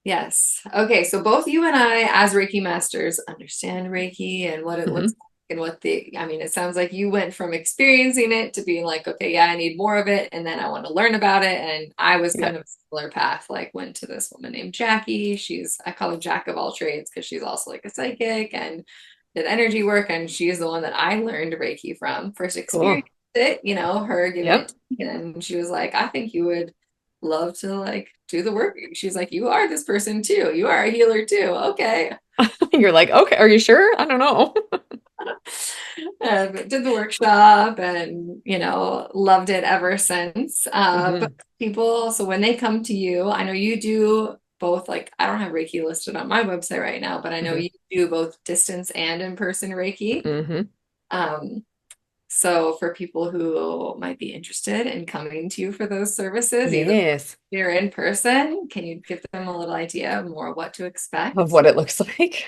[SPEAKER 1] Yes. Okay. So both you and I, as Reiki masters, understand Reiki and what it
[SPEAKER 2] Hmm.
[SPEAKER 1] looks like and what I mean, it sounds like you went from experiencing it to being like, okay, yeah, I need more of it. And then I want to learn about it. And I was
[SPEAKER 2] Yeah,
[SPEAKER 1] kind of a similar path, like went to this woman named Jackie. I call her Jack of all trades because she's also like a psychic and did energy work. And she's the one that I learned Reiki from. First
[SPEAKER 2] cool.
[SPEAKER 1] experienced it, her giving it
[SPEAKER 2] Yep.
[SPEAKER 1] to me. And she was like, I think you would love to like do the work. She's like, you are this person too. You are a healer too. Okay.
[SPEAKER 2] You're like, okay, are you sure? I don't know.
[SPEAKER 1] Did the workshop and, loved it ever since. But
[SPEAKER 2] Hmm.
[SPEAKER 1] people, so when they come to you, I know you do both, like, I don't have Reiki listed on my website right now, but I know
[SPEAKER 2] Hmm.
[SPEAKER 1] you do both distance and in-person Reiki.
[SPEAKER 2] Hmm.
[SPEAKER 1] Um, So for people who might be interested in coming to you for those services, either
[SPEAKER 2] Yes,
[SPEAKER 1] here in person, can you give them a little idea more what to
[SPEAKER 2] of
[SPEAKER 1] expect?
[SPEAKER 2] what it looks like.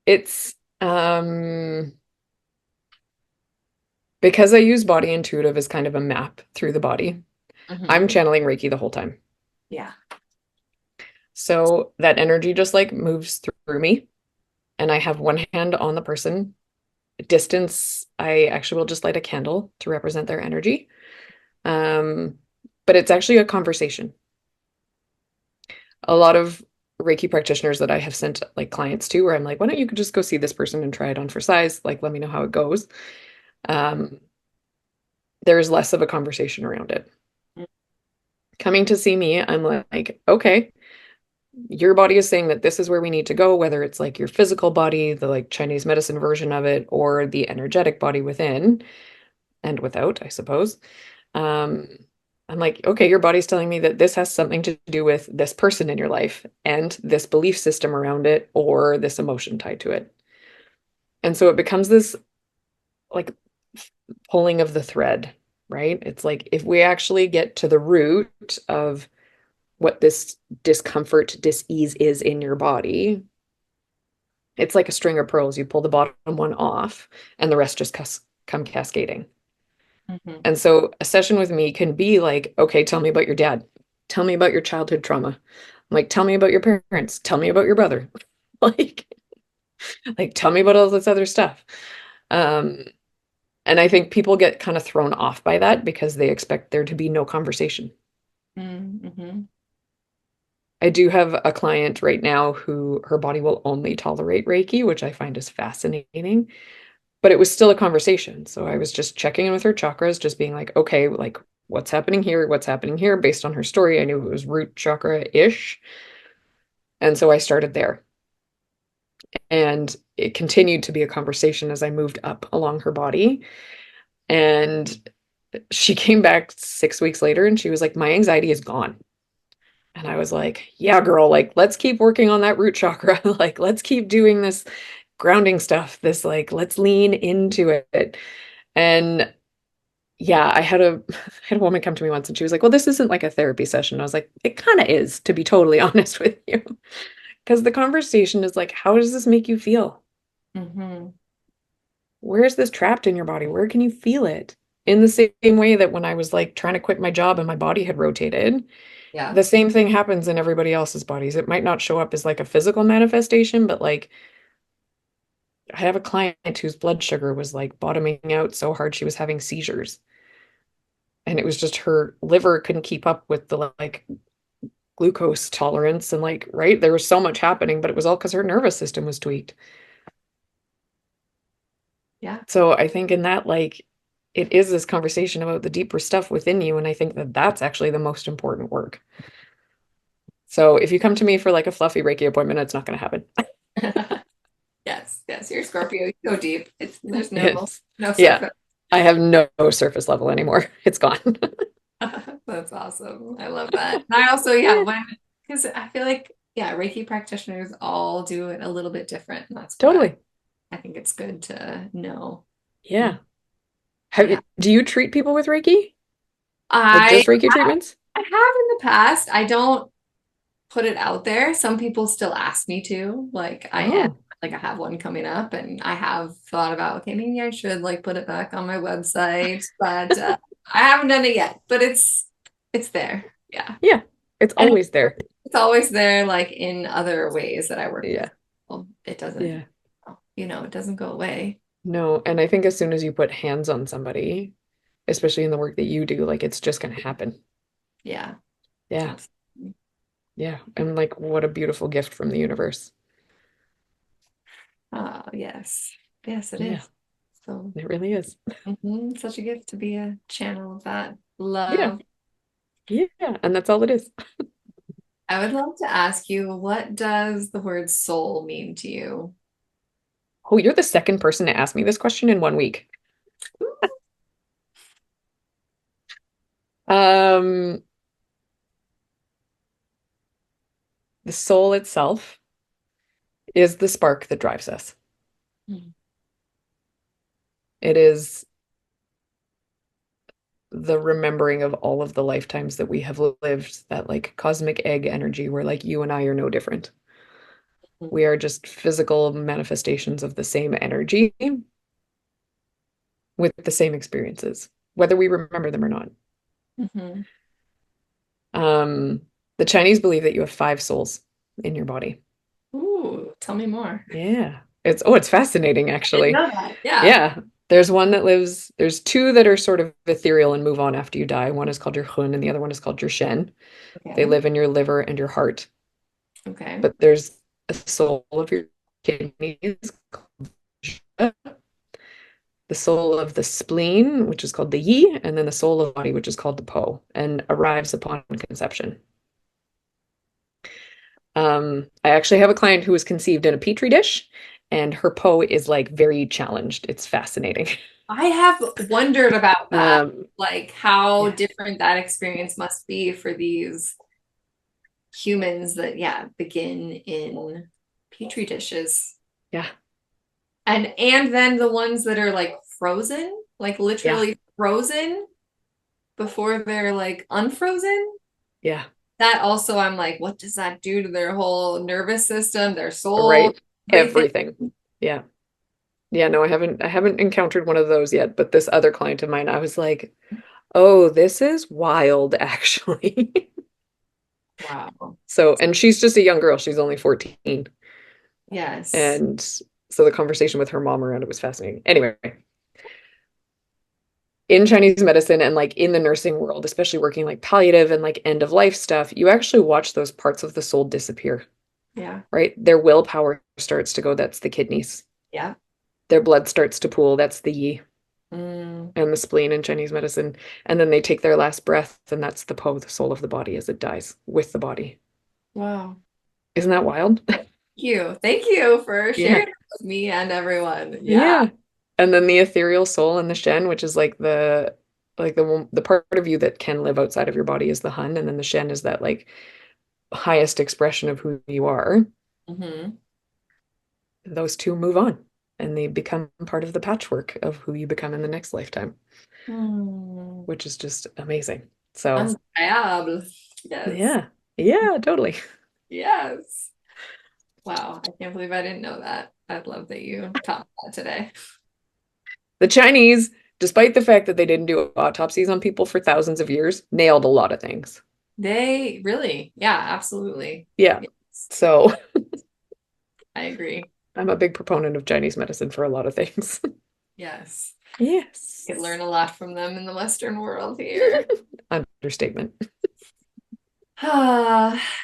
[SPEAKER 2] It's because I use body intuitive as kind of a map through the body. I'm
[SPEAKER 1] Hmm.
[SPEAKER 2] channeling Reiki the whole time.
[SPEAKER 1] Yeah.
[SPEAKER 2] So that energy just like moves through me, and I have one hand on the person. Distance, I actually will just light a candle to represent their energy. Um, but it's actually a conversation. A lot of Reiki practitioners that I have sent like clients to, where I'm like, why don't you just go see this person and try it on for size? Like, let me know how it goes. Um, there's less of a conversation around it. Coming to see me, I'm like, okay, your body is saying that this is where we need to go, whether it's like your physical body, the like Chinese medicine version of it, or the energetic body within and without, I suppose. Um, I'm like, okay, your body's telling me that this has something to do with this person in your life and this belief system around it or this emotion tied to it. And so it becomes this like pulling of the thread, right? It's like if we actually get to the root of what this discomfort, dis-ease is in your body, it's like a string of pearls. You pull the bottom one off and the rest just come cascading.
[SPEAKER 1] Hmm.
[SPEAKER 2] And so a session with me can be like, okay, tell me about your dad. Tell me about your childhood trauma. I'm like, tell me about your parents. Tell me about your brother. like, like, tell me about all this other stuff. Um, and I think people get kind of thrown off by that because they expect there to be no conversation.
[SPEAKER 1] Hmm.
[SPEAKER 2] I do have a client right now who her body will only tolerate Reiki, which I find is fascinating. But it was still a conversation. So I was just checking in with her chakras, just being like, okay, like what's happening here? What's happening here? Based on her story, I knew it was root chakra-ish. And so I started there. And it continued to be a conversation as I moved up along her body. And she came back 6 weeks later and she was like, my anxiety is gone. And I was like, yeah, girl, like, let's keep working on that root chakra. Like, let's keep doing this grounding stuff. This, like, let's lean into it. And yeah, I had a woman come to me once and she was like, well, this isn't like a therapy session. I was like, it kind of is, to be totally honest with you. Because the conversation is like, how does this make you feel?
[SPEAKER 1] Mm-hmm.
[SPEAKER 2] Where is this trapped in your body? Where can you feel it? In the same way that when I was like trying to quit my job and my body had rotated,
[SPEAKER 1] Yeah.
[SPEAKER 2] the same thing happens in everybody else's bodies. It might not show up as like a physical manifestation, but like I have a client whose blood sugar was like bottoming out so hard she was having seizures. And it was just her liver couldn't keep up with the like glucose tolerance and like, right? There was so much happening, but it was all because her nervous system was tweaked.
[SPEAKER 1] Yeah.
[SPEAKER 2] So I think in that, like, it is this conversation about the deeper stuff within you. And I think that that's actually the most important work. So if you come to me for like a fluffy Reiki appointment, it's not going to happen.
[SPEAKER 1] Yes, yes, you're Scorpio. You go deep. There's
[SPEAKER 2] It's,
[SPEAKER 1] no
[SPEAKER 2] yeah,
[SPEAKER 1] surface.
[SPEAKER 2] I have no surface level anymore. It's gone.
[SPEAKER 1] That's awesome. I love that. And I also, yeah, because I feel like, yeah, Reiki practitioners all do it a little bit different. And that's why
[SPEAKER 2] Totally.
[SPEAKER 1] I think it's good to know.
[SPEAKER 2] Yeah.
[SPEAKER 1] Yeah.
[SPEAKER 2] Do you treat people with Reiki? Like
[SPEAKER 1] I
[SPEAKER 2] just Reiki treatments?
[SPEAKER 1] I have in the past. I don't put it out there. Some people still ask me to.
[SPEAKER 2] Oh,
[SPEAKER 1] Like I have one coming up and I have thought about, okay, maybe I should like put it back on my website, but I haven't done it yet, but it's there. Yeah.
[SPEAKER 2] yeah. It's
[SPEAKER 1] And
[SPEAKER 2] always there.
[SPEAKER 1] it's always there like in other ways that I work with
[SPEAKER 2] Yeah.
[SPEAKER 1] people. It doesn't,
[SPEAKER 2] Yeah.
[SPEAKER 1] it doesn't go away.
[SPEAKER 2] No, and I think as soon as you put hands on somebody, especially in the work that you do, like it's just going to happen.
[SPEAKER 1] Yeah.
[SPEAKER 2] Yeah.
[SPEAKER 1] Absolutely.
[SPEAKER 2] Yeah. And like, what a beautiful gift from the universe.
[SPEAKER 1] Oh, yes. Yes, it
[SPEAKER 2] Yeah,
[SPEAKER 1] is. So
[SPEAKER 2] it really is.
[SPEAKER 1] such a gift to be a channel of that
[SPEAKER 2] Yeah.
[SPEAKER 1] love.
[SPEAKER 2] Yeah. And that's all it is.
[SPEAKER 1] I would love to ask you, what does the word soul mean to you?
[SPEAKER 2] Oh, you're the second person to ask me this question in 1 week. Um, the soul itself is the spark that drives us.
[SPEAKER 1] Mm.
[SPEAKER 2] It is the remembering of all of the lifetimes that we have lived, that like cosmic egg energy where like you and I are no different. We are just physical manifestations of the same energy with the same experiences, whether we remember them or not.
[SPEAKER 1] Mhm.
[SPEAKER 2] Um, the Chinese believe that you have 5 souls in your body.
[SPEAKER 1] Ooh, tell me more.
[SPEAKER 2] Yeah. It's fascinating
[SPEAKER 1] I didn't
[SPEAKER 2] actually.
[SPEAKER 1] know that. Yeah.
[SPEAKER 2] Yeah. There's two that are sort of ethereal and move on after you die. One is called your Hun and the other one is called your Shen. They
[SPEAKER 1] Okay.
[SPEAKER 2] live in your liver and your heart.
[SPEAKER 1] Okay.
[SPEAKER 2] But there's a soul of your kidneys, the soul of the spleen, which is called the Yi, and then the soul of the body, which is called the Po, and arrives upon conception. I actually have a client who was conceived in a petri dish, and her Po is like very challenged. It's fascinating.
[SPEAKER 1] I have wondered about that,
[SPEAKER 2] Um,
[SPEAKER 1] like how
[SPEAKER 2] yeah,
[SPEAKER 1] different that experience must be for these humans that, yeah, begin in petri dishes.
[SPEAKER 2] yeah,
[SPEAKER 1] And then the ones that are like frozen, like
[SPEAKER 2] yeah,
[SPEAKER 1] literally frozen before they're like unfrozen.
[SPEAKER 2] yeah.
[SPEAKER 1] That also, I'm like, what does that do to their whole nervous system, their soul,
[SPEAKER 2] Right.
[SPEAKER 1] everything?
[SPEAKER 2] Everything. Yeah. Yeah, no, I haven't encountered one of those yet, but this other client of mine, I was like, "Oh, this is wild, actually."
[SPEAKER 1] Wow.
[SPEAKER 2] So, and she's just a young girl. She's only 14.
[SPEAKER 1] Yes.
[SPEAKER 2] And so the conversation with her mom around it was fascinating. Anyway, in Chinese medicine and like in the nursing world, especially working like palliative and like end of life stuff, you actually watch those parts of the soul disappear,
[SPEAKER 1] Yeah.
[SPEAKER 2] right? Their willpower starts to go, that's the kidneys.
[SPEAKER 1] Yeah.
[SPEAKER 2] Their blood starts to pool, that's the yi. and the spleen in Chinese medicine. And then they take their last breath, and that's the Po, the soul of the body, as it dies with the body.
[SPEAKER 1] Wow.
[SPEAKER 2] Isn't that wild?
[SPEAKER 1] Thank you. Thank you for
[SPEAKER 2] Yeah.
[SPEAKER 1] sharing it with me and everyone. Yeah.
[SPEAKER 2] Yeah. And then the ethereal soul in the Shen, which is the part of you that can live outside of your body is the Hun, and then the Shen is that like highest expression of who you are.
[SPEAKER 1] Mm-hmm.
[SPEAKER 2] Those two move on and they become part of the patchwork of who you become in the next lifetime,
[SPEAKER 1] Hmm.
[SPEAKER 2] which is just amazing. So,
[SPEAKER 1] Incroyable. Yes.
[SPEAKER 2] yeah. Yeah, totally.
[SPEAKER 1] Yes. Wow. I can't believe I didn't know that. I love that you taught me that today.
[SPEAKER 2] The Chinese, despite the fact that they didn't do autopsies on people for thousands of years, nailed a lot of things.
[SPEAKER 1] They really, yeah, absolutely.
[SPEAKER 2] Yeah.
[SPEAKER 1] Yes,
[SPEAKER 2] So,
[SPEAKER 1] I agree.
[SPEAKER 2] I'm a big proponent of Chinese medicine for a lot of things.
[SPEAKER 1] Yes.
[SPEAKER 2] Yes.
[SPEAKER 1] Could learn a lot from them in the Western world here.
[SPEAKER 2] Understatement.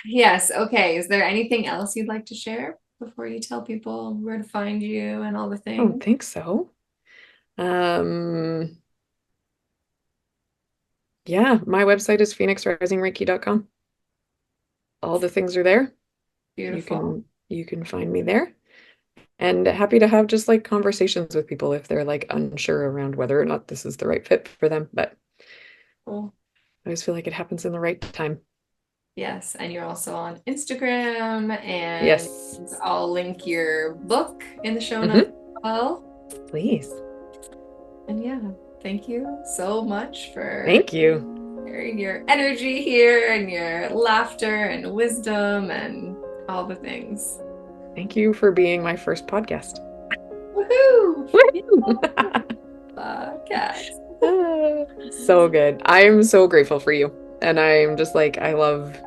[SPEAKER 1] Yes. Okay. Is there anything else you'd like to share before you tell people where to find you and all the
[SPEAKER 2] I don't
[SPEAKER 1] things?
[SPEAKER 2] think so. Um, yeah, my website is phoenixrisingreiki.com. All the things are there. You
[SPEAKER 1] Beautiful.
[SPEAKER 2] can you can find me there. And happy to have just like conversations with people if they're like unsure around whether or not this is the right fit for them. But
[SPEAKER 1] Cool.
[SPEAKER 2] I always feel like it happens in the right time.
[SPEAKER 1] Yes. And you're also on Instagram, and
[SPEAKER 2] Yes.
[SPEAKER 1] I'll link your book in the show notes
[SPEAKER 2] Hmm.
[SPEAKER 1] as well.
[SPEAKER 2] Please.
[SPEAKER 1] And yeah, thank you so much for
[SPEAKER 2] Thank you.
[SPEAKER 1] sharing your energy here and your laughter and wisdom and all the things.
[SPEAKER 2] Thank you for being my first podcast.
[SPEAKER 1] Woohoo!
[SPEAKER 2] Woo!
[SPEAKER 1] Podcast.
[SPEAKER 2] So good. I'm so grateful for you. And I'm just like, I love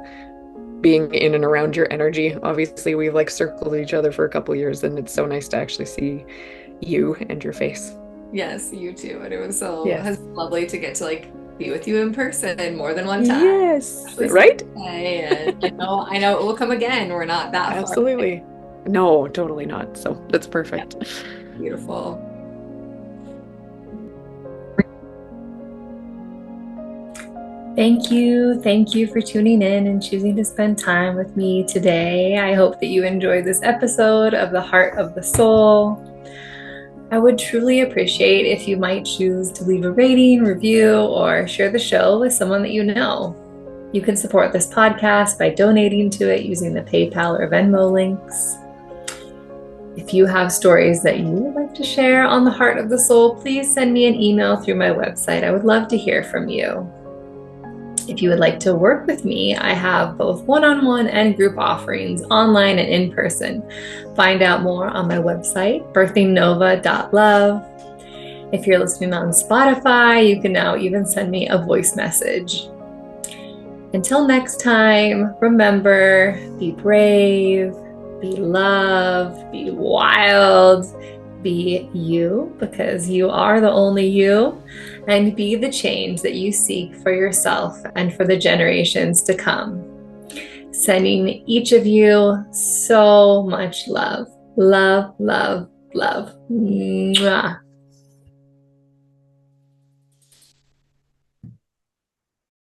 [SPEAKER 2] being in and around your energy. Obviously, we've like circled each other for a couple years, and it's so nice to actually see you and your face.
[SPEAKER 1] Yes, you too. And it was
[SPEAKER 2] Yes.
[SPEAKER 1] lovely to get to like be with you in person more than one time.
[SPEAKER 2] Yes.
[SPEAKER 1] Especially so
[SPEAKER 2] Right?
[SPEAKER 1] today. And I know it will come again. We're not that far away.
[SPEAKER 2] Absolutely. No, totally not. So that's
[SPEAKER 1] Yeah,
[SPEAKER 2] perfect.
[SPEAKER 1] beautiful. Thank you. Thank you for tuning in and choosing to spend time with me today. I hope that you enjoyed this episode of The Heart of the Soul. I would truly appreciate if you might choose to leave a rating, review, or share the show with someone that you know. You can support this podcast by donating to it using the PayPal or Venmo links. If you have stories that you would like to share on The Heart of the Soul, please send me an email through my website. I would love to hear from you. If you would like to work with me, I have both one-on-one and group offerings, online and in person. Find out more on my website, birthingnova.love. If you're listening on Spotify, you can now even send me a voice message. Until next time, remember, be brave, be love, be wild, be you, because you are the only you, and be the change that you seek for yourself and for the generations to come. Sending each of you so much love. Love, love, love. Mwah.